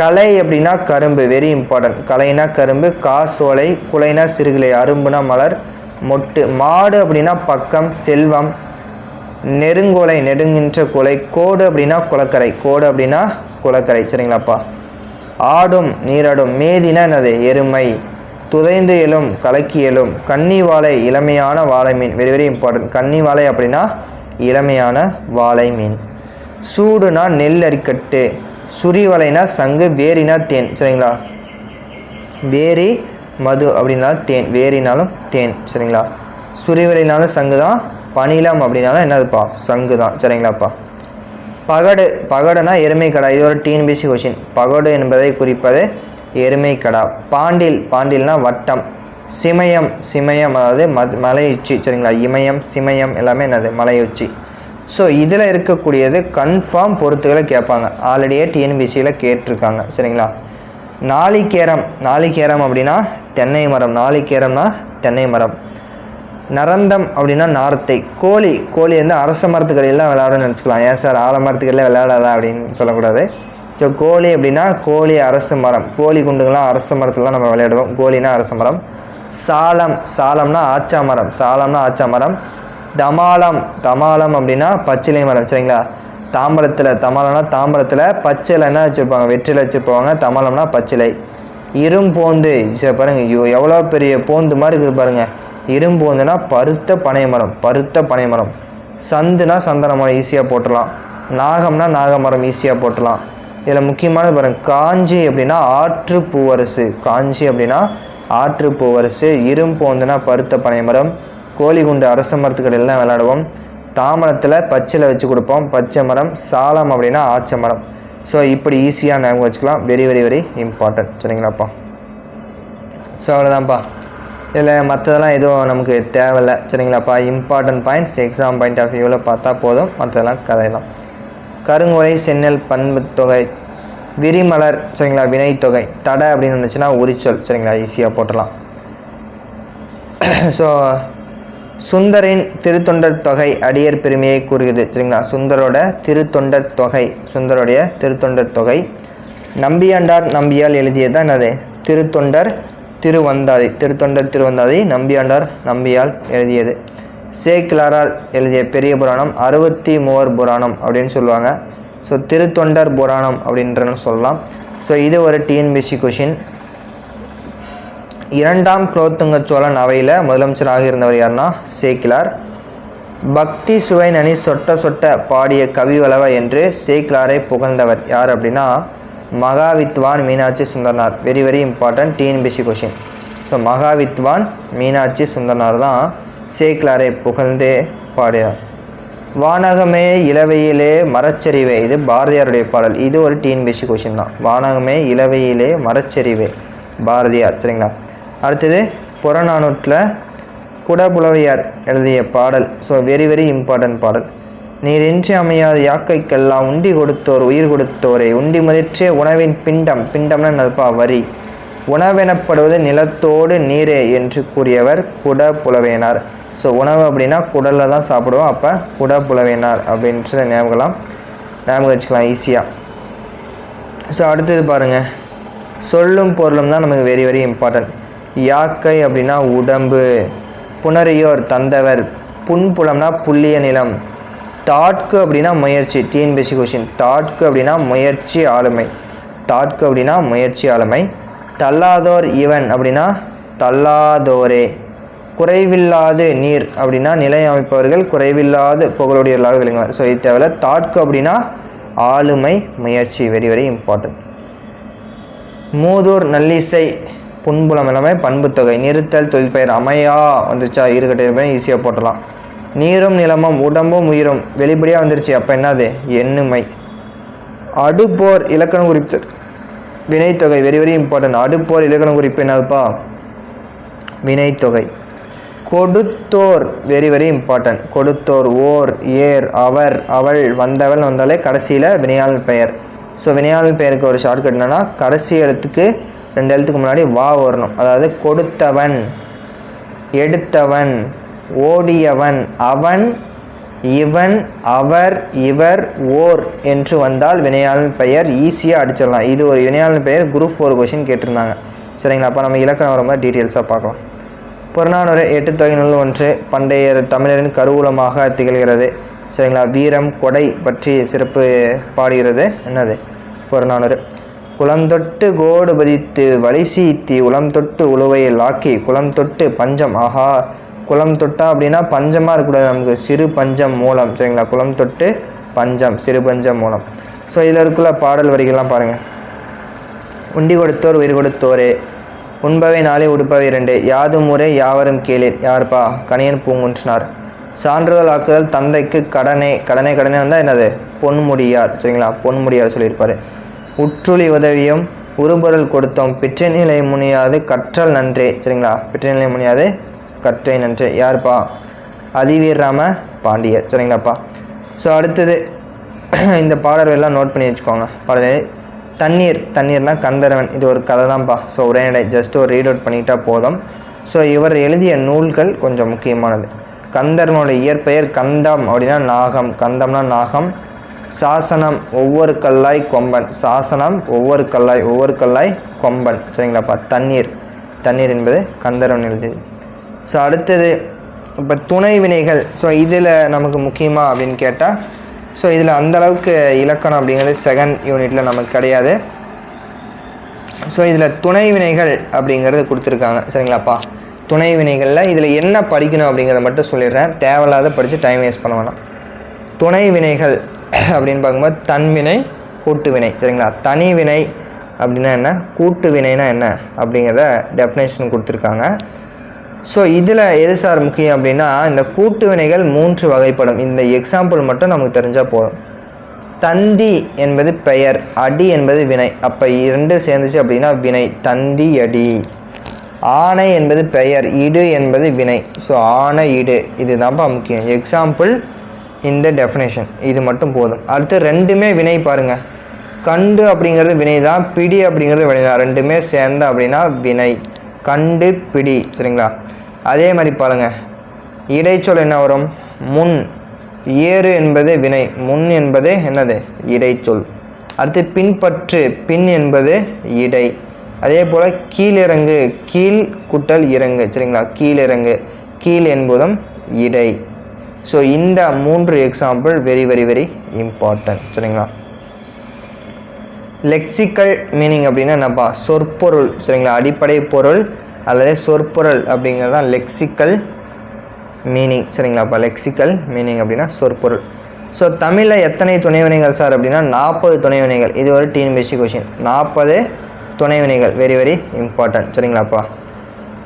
Speaker 1: கலை அப்படின்னா கரும்பு, வெரி இம்பார்ட்டன்ட். கலைனா கரும்பு. காசோலை, குலைனா சிறுகிளை, அரும்புனா மலர், மொட்டு. மாடு அப்படின்னா பக்கம், செல்வம். நெருங்கோலை, நெடுங்கின்ற கொலை. கோடு அப்படின்னா குளக்கரை. சரிங்களாப்பா? ஆடும், நீராடும். மேதினா என்னது? எருமை. துதைந்து எழும், கலக்கி எழும். கன்னி வாழை, இளமையான வாழை மீன், வெரி வெரி இம்பார்ட்டன்ட். கன்னி வாழை அப்படின்னா இளமையான வாழை மீன். சூடுனா நெல் அரிக்கட்டு. சுரிவலைனா சங்கு. வேரினா தேன். சரிங்களா? வேரி, மது அப்படின்னா தேன், வேரினாலும் தேன். சரிங்களா? சுரிவலைனாலும் சங்கு தான். பணிலம் அப்படின்னாலும் என்னதுப்பா? சங்கு தான். சரிங்களாப்பா? பகடுனா எருமைக்கடா. இது ஒரு டிஎன்பிஎஸ்சி கொஷின். பகடு என்பதை குறிப்பது எருமைக்கடா. பாண்டில்னா வட்டம். சிமயம் அதாவது மலையுச்சி. சரிங்களா? இமயம், சிமயம் எல்லாமே என்னது? மலையுச்சி. ஸோ இதில் இருக்கக்கூடியது கன்ஃபார்ம் பொறுத்துகளை கேட்பாங்க. ஆல்ரெடியே டிஎன்பிஎஸ்சியில் கேட்டிருக்காங்க. சரிங்களா? நாளிகேரம் அப்படின்னா தென்னை மரம். நாளிகேரம்னா தென்னை மரம். நரந்தம் அப்படின்னா நார்த்தை. கோழி வந்து அரச மரத்துக்கடியில் விளையாடணும்னு நினச்சிக்கலாம். ஏன் சார் ஆலமரத்துக்கடியில் விளையாடாதா அப்படின்னு சொல்லக்கூடாது. ஸோ கோழி அப்படின்னா கோழி அரச மரம். கோழி குண்டுங்களாம் அரச மரத்தில் தான் நம்ம விளையாடுவோம். கோழினா அரச மரம். சாலம்னா ஆச்சா மரம். தமாலம் அப்படின்னா பச்சிலை மரம். சரிங்களா? தாம்பரத்தில் பச்சிலை என்ன வச்சுருப்பாங்க? வெற்றிலை வச்சுருப்பாங்க. தமாலம்னா பச்சிலை. இரும்போந்து, சரி பாருங்கள் எவ்வளோ பெரிய போந்து மாதிரி இருக்குது பாருங்கள். இரும்போந்துனா பருத்த பனைமரம். சந்துனா சந்தன மரம், ஈஸியாக போட்டுடலாம். நாகம்னா நாகமரம், ஈஸியாக போட்டுடலாம். இதில் முக்கியமானது பாருங்கள். காஞ்சி அப்படின்னா ஆற்று பூவரசு. இரும்போந்துனா பருத்த பனைமரம். கோழிகுண்டு அரச மரத்துக்கடையில் தான் விளையாடுவோம். தாமரத்தில் பச்சிலை வச்சு கொடுப்போம், பச்சை மரம். சாலம் அப்படின்னா ஆச்ச மரம். ஸோ இப்படி ஈஸியாக ஞாபகம் வச்சுக்கலாம். Very very very important. சரிங்களாப்பா? ஸோ அவ்வளோதான்ப்பா. இதில் மற்றதெல்லாம் எதுவும் நமக்கு தேவையில்லை. சரிங்களாப்பா? Important points exam point of வியூவில் பார்த்தா போதும். மற்றதெல்லாம் கதை தான். கருங்குறை, சென்னல், பண்பு தொகை, விரிமலர். சரிங்களா? வினைத்தொகை. தடை அப்படின்னு இருந்துச்சுன்னா உரிச்சொல். சரிங்களா? ஈஸியாக போட்டுடலாம். ஸோ சுந்தரின் திருத்தொண்டர் தொகை அடியர் பெருமையை கூறுகிறது. சரிங்களா? சுந்தருடைய திருத்தொண்டர் தொகை. நம்பியால் எழுதியது தான் என்னது? திருத்தொண்டர் திருவந்தாதி. நம்பியால் எழுதியது. சேக்கிழாரால் எழுதிய பெரிய புராணம் 63 புராணம் அப்படின்னு சொல்லுவாங்க. ஸோ திருத்தொண்டர் புராணம் அப்படின்றன்னு சொல்லலாம். ஸோ இது ஒரு டிஎன்பிஎஸ்சி கொஷின். 2ஆம் குலோத்துங்க சோழன் அவையில் முதலமைச்சராக இருந்தவர் யாருன்னா சேக்கிழார். பக்தி சுவை நனி சொட்ட பாடிய கவிவளவ என்று சேக்கிழாரை புகழ்ந்தவர் யார் அப்படின்னா Mahavidwan Meenakshi Sundaranar. Very very important TNPSC question. So Mahavidwan Meenakshi Sundaranar தான் சேக்கிழாரை புகழ்ந்து பாடினார். வானகமே இளவையிலே மரச்சரிவே, இது பாரதியாருடைய பாடல். இது ஒரு டிஎன்பிஎஸ்சி கொஷின் தான். வானகமே இளவையிலே மரச்சரிவே, பாரதியார். சரிங்களா? அடுத்தது புறநானூற்றில் குடபுலவையார் எழுதிய பாடல். ஸோ வெரி வெரி இம்பார்ட்டன்ட் பாடல். நீரின்றி அமையாத யாக்கைக்கெல்லாம் உண்டி கொடுத்தோர் உயிர் கொடுத்தோரே, உண்டி முதிற்றே உணவின் பிண்டம்னா என்னதுப்பா? வரி. உணவெனப்படுவது நிலத்தோடு நீரே என்று கூறியவர் குடபுலவையனார். ஸோ உணவு அப்படின்னா குடலில் தான் சாப்பிடுவோம். அப்போ குடபுலவையனார் அப்படின்றத ஞாபகம் வச்சுக்கலாம் ஈஸியாக. ஸோ அடுத்தது பாருங்கள். சொல்லும் பொருளும் தான் நமக்கு வெரி வெரி இம்பார்ட்டன்ட். யாக்கை அப்படின்னா உடம்பு. புணரியோர் தந்தவர். புன்புலம்னா புல்லிய நிலம். தாட்கு அப்படின்னா முயற்சி, டிஎன்பிஎஸ்சி கொஷின். தாட்கு அப்படின்னா முயற்சி ஆளுமை, தாட்கு அப்படின்னா முயற்சி ஆளுமை. தள்ளாதோர் இவன் அப்படின்னா தள்ளாதோரே. குறைவில்லாது நீர் அப்படின்னா நிலை அமைப்பவர்கள், குறைவில்லாது புகழுடையவர்களாக விளங்குவார். ஸோ இது தேவையில்ல. தாட்கு அப்படின்னா ஆளுமை, முயற்சி, வெரி வெரி இம்பார்ட்டன்ட். மூதூர் நல்லிசை புன்புலம் எல்லாமே பண்புத்தொகை. நிறுத்தல் தொழிற்பெயர் அமையா வந்துச்சா, இருக்கட்டும், ஈஸியாக போட்டலாம். நீரும் நிலமும் உடம்பும் உயிரும் வெளிப்படையாக வந்துருச்சு, அப்போ என்னது எண்ணுமை. அடுப்போர் இலக்கணம் குறிப்பு வினைத்தொகை, வெரி வெரி இம்பார்ட்டன்ட். அடுப்போர் இலக்கணம் குறிப்பு என்னதுப்பா, வினைத்தொகை. கொடுத்தோர், வெரி வெரி இம்பார்ட்டன்ட். கொடுத்தோர், ஓர், ஏர், அவர், அவள், வந்தவள் வந்தாலே கடைசியில் வினையாளர் பெயர். ஸோ வினையாளர் பெயருக்கு ஒரு ஷார்ட்கட் என்னன்னா, கடைசி எழுத்துக்கு 2 எழுத்துக்கு முன்னாடி வா வரணும். அதாவது கொடுத்தவன், எடுத்தவன், ஓடியவன், அவன், இவன், அவர், இவர், ஓர் என்று வந்தால் வினையாளர் பெயர். ஈஸியாக அடிச்சிடலாம். இது ஒரு வினையாளர் பெயர். குரூப் 4 கொஷின் கேட்டிருந்தாங்க. சரிங்களா? அப்போ நம்ம இலக்கணம் வரும்போது டீட்டெயில்ஸாக பார்க்கலாம். புறநானூறு 8 தொகையினுள் ஒன்று, பண்டைய தமிழரின் கருவூலமாக திகழ்கிறது. சரிங்களா? வீரம் கொடை பற்றி சிறப்பு பாடுகிறது. என்னது புறநானூறு. குளம் தொட்டு கோடு பதித்து வழி சீத்தி உளம் தொட்டு உழுவையில் ஆக்கி குளம் தொட்டு பஞ்சம். ஆஹா, குளம் தொட்டா அப்படின்னா பஞ்சமாக இருக்கக்கூடாது, நமக்கு சிறு பஞ்சம் மூலம். சரிங்களா? குளம் தொட்டு பஞ்சம், சிறு பஞ்சம் மூலம். ஸோ இதில் இருக்குள்ள பாடல் வரிகள்லாம் பாருங்கள். உண்டி கொடுத்தோர் உயிர் கொடுத்தோரே, உண்பவை நாளே உடுப்பவை 2, யாதும் ஊரே யாவரும் கேளீர். யாருப்பா, கணியன் பூங்குன்றனார். சான்றுதல் ஆக்குதல் தந்தைக்கு கடனே, கடனே கடனே வந்தால் என்னது பொன்முடியார். சரிங்களா? பொன்முடியார் சொல்லியிருப்பார். உற்றுளி உதவியும் உருபொருள் கொடுத்தோம், பிற்றை நிலை முனியாது கற்றல் நன்றே. சரிங்களா? பிற்றை நிலை முனியாது கற்றை நன்றே. யாருப்பா, அதிவீராம பாண்டியர். சரிங்களாப்பா? ஸோ அடுத்தது இந்த பாடல் எல்லாம் நோட் பண்ணி வச்சுக்கோங்க. பாடல் தண்ணீர், தண்ணீர்னா கந்தர்வன். இது ஒரு கதை தான்ப்பா. ஸோ உரைநடை ஜஸ்ட் ஒரு ரீட் அவுட் பண்ணிட்டால் போதும். ஸோ இவர் எழுதிய நூல்கள் கொஞ்சம் முக்கியமானது. கந்தர்வனோட இயற்பெயர் கந்தம் அப்படின்னா நாகம், கந்தம்னா நாகம். சாசனம் ஒவ்வொரு கல்லாய் கொம்பன், சாசனம் ஒவ்வொரு கல்லாய், ஒவ்வொரு கல்லாய் கொம்பன். சரிங்களாப்பா? தண்ணீர், தண்ணீர் என்பது கந்தர்வன் எழுதியது. ஸோ அடுத்தது இப்போ துணை வினைகள். ஸோ இதில் நமக்கு முக்கியமாக அப்படின்னு கேட்டால், ஸோ இதில் அந்தளவுக்கு இலக்கணம் அப்படிங்கிறது செகண்ட் யூனிட்டில் நமக்கு கிடையாது. ஸோ இதில் துணை வினைகள் அப்படிங்கிறது கொடுத்துருக்காங்க. சரிங்களாப்பா? துணை வினைகளில் இதில் என்ன படிக்கணும் அப்படிங்கிறத மட்டும் சொல்லிடுறேன், தேவையில்லாத படித்து டைம் வேஸ்ட் பண்ண வேணாம். துணை வினைகள் அப்படின்னு பார்க்கும்போது தன்வினை, கூட்டு வினை. சரிங்களா? தனி வினை அப்படின்னா என்ன, கூட்டு வினைனா என்ன அப்படிங்கிறத டெஃபினேஷன் கொடுத்துருக்காங்க. ஸோ இதில் எது சார் முக்கியம் அப்படின்னா, இந்த கூட்டு வினைகள் 3 வகைப்படும். இந்த எக்ஸாம்பிள் மட்டும் நமக்கு தெரிஞ்சால் போதும். தந்தி என்பது பெயர், அடி என்பது வினை. அப்போ 2 சேர்ந்துச்சு அப்படின்னா வினை, தந்தி அடி. ஆணை என்பது பெயர், இடு என்பது வினை. ஸோ ஆணை இடு, இது தான்ப்பா முக்கியம். எக்ஸாம்பிள் இந்த டெஃபினேஷன், இது மட்டும் போதும். அடுத்து 2மே வினை பாருங்கள். கண்டு அப்படிங்கிறது வினை தான், பிடி அப்படிங்கிறது வினை தான். 2மே சேர்ந்த அப்படின்னா வினை, கண்டு பிடி. சரிங்களா? அதே மாதிரி பாருங்கள், இடைச்சொல் என்ன வரும், முன். ஏறு என்பது வினை, முன் என்பது என்னது இடைச்சொல். அடுத்து பின்பற்று, பின் என்பது இடை. அதே போல் கீழிறங்கு, கீழ் குட்டல் இறங்கு. சரிங்களா? கீழிறங்கு, கீழ் என்பதும் இடை. ஸோ இந்த 3 example very very very important. சரிங்களா? லெக்சிக்கல் மீனிங் அப்படின்னா என்னப்பா, சொற்பொருள். சரிங்களா? அடிப்படை பொருள் அல்லது சொற்பொருள் அப்படிங்கிறது தான் லெக்சிக்கல் மீனிங். சரிங்களாப்பா? லெக்சிக்கல் மீனிங் அப்படின்னா சொற்பொருள். ஸோ தமிழில் எத்தனை துணைவினைகள் சார் அப்படின்னா 40 துணைவினைகள். இது ஒரு டிஎன்பிஎஸ்சி கொஷின். 40 துணைவினைகள், வெரி வெரி இம்பார்ட்டன்ட். சரிங்களாப்பா?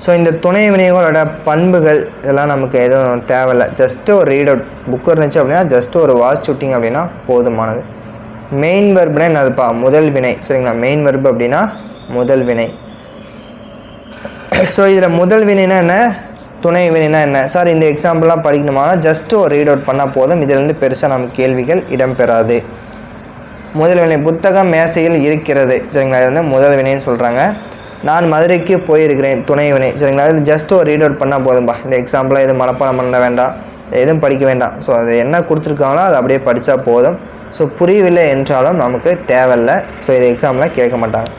Speaker 1: ஸோ இந்த துணைவினைகளோட பண்புகள் இதெல்லாம் நமக்கு எதுவும் தேவையில்லை. ஜஸ்ட்டு ஒரு ரீட் அவுட் புக் இருந்துச்சு அப்படின்னா ஜஸ்ட்டு ஒரு வாட்ச் ஷூட்டிங் அப்படின்னா போதுமானது. மெயின் வெர்ப்னா என்னதுப்பா, முதல் வினை. சரிங்களா? மெயின் வெர்ப் அப்படின்னா முதல் வினை. ஸோ இதில் முதல் வினைனா என்ன, துணை வினைனா என்ன சார், இந்த எக்ஸாம்பிள்லாம் படிக்கணுமானா ஜஸ்ட்டு ஒரு ரீட் அவுட் பண்ணால் போதும். இதிலேருந்து பெருசாக நமக்கு கேள்விகள் இடம்பெறாது. முதல் வினை, புத்தகம் மேசையில் இருக்கிறது. சரிங்களா? இது வந்து முதல் வினைன்னு சொல்கிறாங்க. நான் மதுரைக்கு போயிருக்கிறேன், துணை வினை. சரிங்களா? இது ஜஸ்ட் ஒரு ரீட் அவுட் பண்ணால் போதும்பா. இந்த எக்ஸாம்பிளாக எதுவும் மனப்பாடம் பண்ண வேண்டாம், எதுவும் படிக்க வேண்டாம். ஸோ அது என்ன கொடுத்துருக்காங்களோ அதை அப்படியே படித்தா போதும். ஸோ புரியவில்லை என்றாலும் நமக்கு தேவையில்லை. ஸோ இது எக்ஸாமில் கேட்க மாட்டாங்க.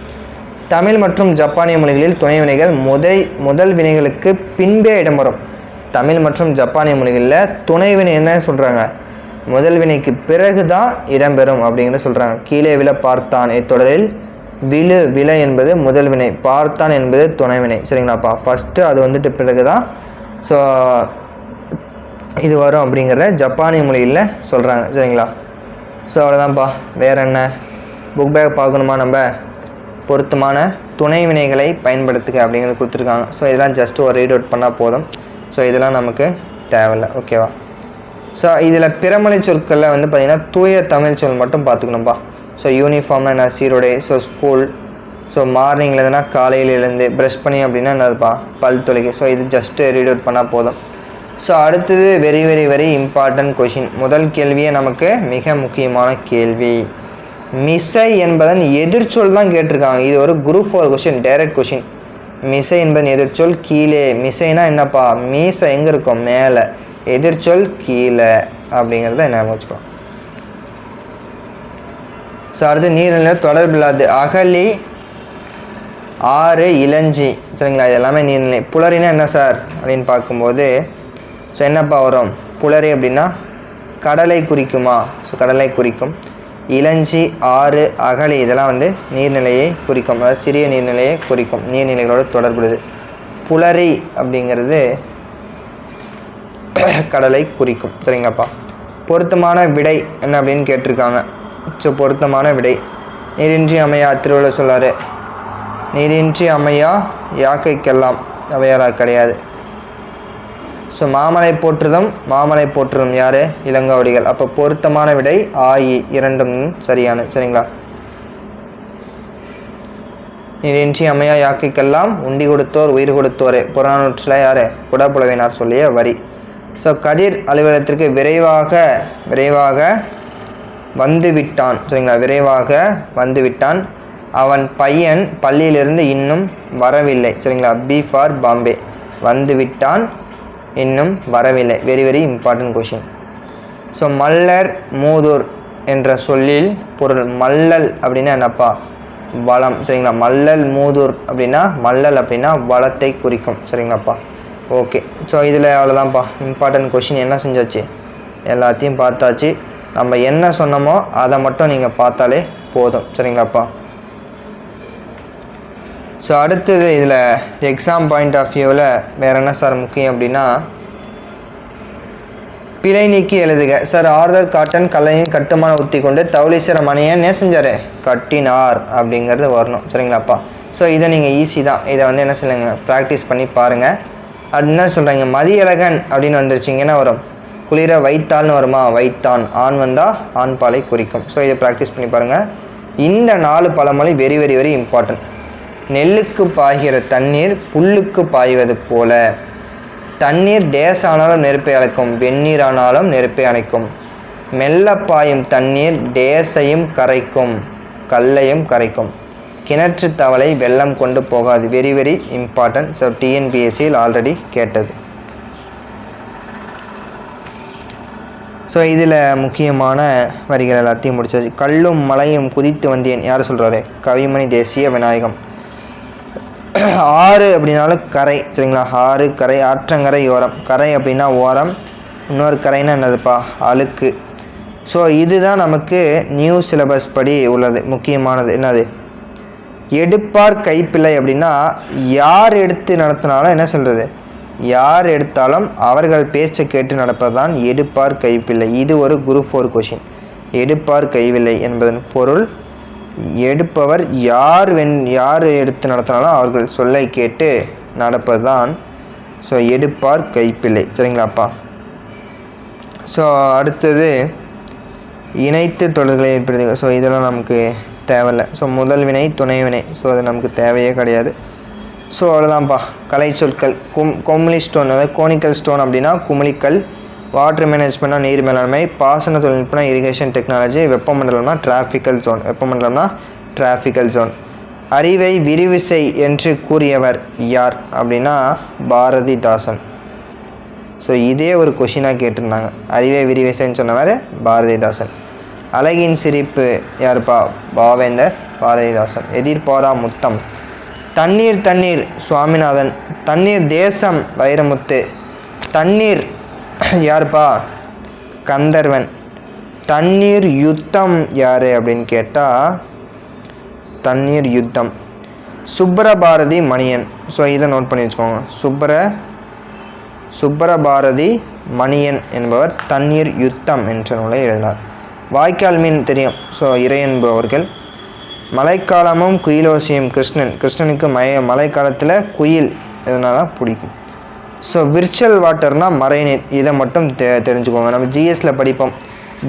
Speaker 1: தமிழ் மற்றும் ஜப்பானிய மொழிகளில் துணை வினைகள் முதல் வினைகளுக்கு பின்பே இடம்பெறும். தமிழ் மற்றும் ஜப்பானிய மொழிகளில் துணை வினை என்ன சொல்கிறாங்க, முதல் வினைக்கு பிறகு தான் இடம்பெறும் அப்படிங்கிற சொல்கிறாங்க. கீழே விழ பார்த்தான் இத்தொடரில் விழு விழ என்பது முதல் வினை, பார்த்தான் என்பது துணைவினை. சரிங்களாப்பா, ஃபஸ்ட்டு அது வந்துட்டு பிறகு தான் ஸோ இது வரும் அப்படிங்கிறத ஜப்பானிய மொழியில் சொல்கிறாங்க. சரிங்களா, ஸோ அவ்வளோதான்ப்பா. வேறு என்ன புக் பேக் பார்க்கணுமா? நம்ம பொருத்தமான துணை வினைகளை பயன்படுத்துக அப்படிங்கிறது கொடுத்துருக்காங்க. ஸோ இதெல்லாம் ஜஸ்ட் ஒரு ரீட் அவுட் பண்ணால் போதும். ஸோ இதெல்லாம் நமக்கு தேவையில்லை. ஓகேவா? ஸோ இதில் பிறமொழி சொற்களில் வந்து பார்த்திங்கன்னா தூய தமிழ் சொல் மட்டும் பார்த்துக்கணும்ப்பா. ஸோ யூனிஃபார்ம்னா என்ன? சீருடை. So school. ஸோ மார்னிங்கில் எதுனா காலையில் எழுந்து ப்ரெஷ் பண்ணி அப்படின்னா என்னதுப்பா? பல் தொலைக்கு. ஸோ இது ஜஸ்ட்டு ரீட் அவுட் பண்ணால் போதும். ஸோ அடுத்தது very very very important question. முதல் கேள்வியே நமக்கு மிக முக்கியமான கேள்வி. மிசை என்பதன் எதிர்ச்சொல் தான் கேட்டிருக்காங்க. இது ஒரு குரூப் 4 கொஷின், டைரக்ட் கொஷின். மிசை என்பதன் எதிர்ச்சொல் கீழே. மிசைனா என்னப்பா? மீசை எங்கே இருக்கும்? மேலே. எதிர்ச்சொல் கீழே அப்படிங்கிறத என்ன வச்சுக்கலாம். ஸோ அடுத்து நீர்நிலையில் தொடர்பில்லாது. அகழி, ஆறு, இளஞ்சி. சரிங்களா, இது எல்லாமே நீர்நிலை. புலரினா என்ன சார் அப்படின்னு பார்க்கும்போது ஸோ என்னப்பா வரும்? புலரி அப்படின்னா கடலை குறிக்குமா? ஸோ கடலை குறிக்கும். இளஞ்சி, ஆறு, அகழி இதெல்லாம் வந்து நீர்நிலையை குறிக்கும், அதாவது சிறிய நீர்நிலையை குறிக்கும், நீர்நிலைகளோடு தொடர்புடையது. புலரி அப்படிங்கிறது கடலை குறிக்கும். சரிங்களாப்பா, பொருத்தமான விடை என்ன அப்படின்னு கேட்டிருக்காங்க. ஸோ பொருத்தமான விடை நீரின்றி அமையா, திருவள்ளுவர் சொல்லார். நீரின்றி அமையா யாக்கைக்கெல்லாம், அவையாரா கிடையாது. ஸோ மாமலை போற்றுதும் மாமலை போற்றுதும் யார்? இளங்கோவடிகள். அப்போ பொருத்தமான விடை ஆயி, இரண்டும் சரியான. சரிங்களா, நீரின்றி அமையா யாக்கைக்கெல்லாம் உண்டி கொடுத்தோர் உயிர் கொடுத்தோரே, புறநானூற்றில் யார்? குடப்புலவினார் சொல்லிய வரி. ஸோ கதிர் அலுவலகத்திற்கு விரைவாக வந்து விட்டான். சரிங்களா, விரைவாக வந்து விட்டான். அவன் பையன் பள்ளியிலிருந்து இன்னும் வரவில்லை. சரிங்களா, பி ஃபார் பாம்பே. வந்து விட்டான், இன்னும் வரவில்லை. Very very important question. So மல்லர் மூதூர் என்ற சொல்லில் பொருள். மல்லல் அப்படின்னா என்னப்பா? வளம். சரிங்களா, மல்லல் மூதூர் அப்படின்னா மல்லல் அப்படின்னா வளத்தை குறிக்கும். சரிங்களாப்பா, ஓகே. ஸோ இதில் அவ்வளோதான்ப்பா இம்பார்ட்டன்ட் கொஷின். என்ன செஞ்சாச்சு? எல்லாத்தையும் பார்த்தாச்சு. நம்ம என்ன சொன்னோமோ அதை மட்டும் நீங்கள் பார்த்தாலே போதும். சரிங்களாப்பா, ஸோ அடுத்தது இதில் எக்ஸாம் பாயிண்ட் ஆஃப் வியூவில் வேறு என்ன சார் முக்கியம் அப்படின்னா பிழை நீக்கி எழுதுக. சார் ஆர்தர் காட்டன் கல்லையின் கட்டுமான உத்தி கொண்டு தௌலீஸ்வர மணியை என்ன செஞ்சார்? கட்டினார் அப்படிங்கிறது வரணும். சரிங்களாப்பா, ஸோ இதை நீங்கள் ஈஸி தான். இதை வந்து என்ன சொல்லுங்க, ப்ராக்டிஸ் பண்ணி பாருங்கள். அது என்ன சொல்கிறாங்க? மதியழகன் அப்படின்னு வந்துருச்சிங்க, என்ன வரும்? குளிர வைத்தால்னு வருமா? வைத்தான். ஆண் வந்தால் ஆண் பாலை குறிக்கும். ஸோ இதை ப்ராக்டிஸ் பண்ணி பாருங்கள். இந்த 4 பழமொழி வெரி வெரி வெரி இம்பார்ட்டன்ட். நெல்லுக்கு பாய்கிற தண்ணீர் புல்லுக்கு பாய்வது போல. தண்ணீர் டேஸ் ஆனாலும் நெருப்பை அணைக்கும், வெந்நீர் ஆனாலும் நெருப்பை அணைக்கும். மெல்ல பாயும் தண்ணீர் டேஸையும் கரைக்கும், கல்லையும் கரைக்கும். கிணற்று தவளை வெள்ளம் கொண்டு போகாது. Very very important. ஸோ டிஎன்பிஎஸ்சியில் ஆல்ரெடி கேட்டது. ஸோ இதில் முக்கியமான வரிகள் எல்லாத்தையும் முடிச்சாச்சு. கல்லும் மலையும் குதித்து வந்தேன் யார் சொல்கிறாரு? கவிமணி தேசிய விநாயகம். ஆறு அப்படின்னாலும் கரை. சரிங்களா, ஆறு கரை. ஆற்றங்கரை ஓரம். கரை அப்படின்னா ஓரம். இன்னொரு கரைன்னா என்னதுப்பா? அழுக்கு. ஸோ இதுதான் நமக்கு நியூ சிலபஸ் படி உள்ளது முக்கியமானது. என்னது? எடுப்பார் கைப்பிள்ளை அப்படின்னா யார் எடுத்து நடத்தினாலும் என்ன சொல்கிறது? யார் எடுத்தாலும் அவர்கள் பேச்சை கேட்டு நடப்பது தான் எடுப்பார் கைப்பிள்ளை. இது ஒரு குரூப் 4 கொஷின். எடுப்பார் கைவில்லை என்பதன் பொருள் எடுப்பவர் யார் எடுத்து நடத்தினாலும் அவர்கள் சொல்லை கேட்டு நடப்பது தான் ஸோ எடுப்பார் கைப்பிள்ளை. சரிங்களாப்பா, ஸோ அடுத்தது இணைத்து தொடர்களை ஏற்படுத்துக. ஸோ இதெல்லாம் நமக்கு தேவையில்லை. ஸோ முதல் வினை துணை வினை, ஸோ அது நமக்கு தேவையே கிடையாது. ஸோ அவ்வளோதான்ப்பா. கலை சொற்கள். குமிழி ஸ்டோன், அதாவது கோனிக்கல் ஸ்டோன் அப்படின்னா குமிழிக்கல். வாட்டர் மேனேஜ்மெண்ட்னா நீர் மேலாண்மை. பாசன தொழில்நுட்பம்னா இரிகேஷன் டெக்னாலஜி. வெப்பமண்டலம்னா டிராஃபிக்கல் ஜோன். வெப்பமண்டலம்னா டிராஃபிக்கல் ஜோன். அறிவை விரிவு செய் என்று கூறியவர் யார் அப்படின்னா பாரதிதாசன். ஸோ இதே ஒரு கொஷினாக கேட்டிருந்தாங்க. அறிவை விரிவு செய்ன்னு சொன்னவர் பாரதிதாசன். அழகின் சிரிப்பு யாருப்பா? பாவேந்தர் பாரதிதாசன். எதிர்பாரா முத்தம். தண்ணீர் தண்ணீர் சுவாமிநாதன். தண்ணீர் தேசம் வைரமுத்து. தண்ணீர் யாருப்பா? கந்தர்வன். தண்ணீர் யுத்தம் யார் அப்படின்னு கேட்டால் தண்ணீர் யுத்தம் சுப்பரபாரதி மணியன். ஸோ இதை நோட் பண்ணி வச்சுக்கோங்க. சுப்பரபாரதி மணியன் என்பவர் தண்ணீர் யுத்தம் என்ற நூலை எழுதினார். வாய்க்கால் மீன் தெரியும். ஸோ இறை என்பவர்கள். மழைக்காலமும் குயிலோசியும் கிருஷ்ணனுக்கு மழைக்காலத்தில் குயில் இதனால் தான் பிடிக்கும். ஸோ விர்ச்சுவல் வாட்டர்னால் மறைநீர். இதை மட்டும் தெரிஞ்சுக்கோங்க. நம்ம ஜிஎஸ்சில் படிப்போம்.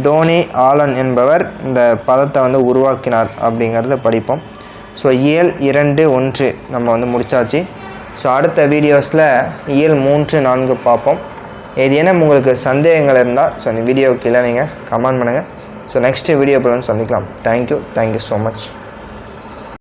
Speaker 1: டோனி ஆலன் என்பவர் இந்த பதத்தை உருவாக்கினார் அப்படிங்கிறத படிப்போம். ஸோ இயல் 2, 1 நம்ம முடித்தாச்சு. ஸோ அடுத்த வீடியோஸில் இயல் 3, 4 பார்ப்போம். ஏதேனும் உங்களுக்கு சந்தேகங்கள் இருந்தால் ஸோ இந்த வீடியோவுக்கு கீழே நீங்கள் கமெண்ட் பண்ணுங்கள். ஸோ நெக்ஸ்ட் வீடியோ சந்திக்கலாம். Thank you so much.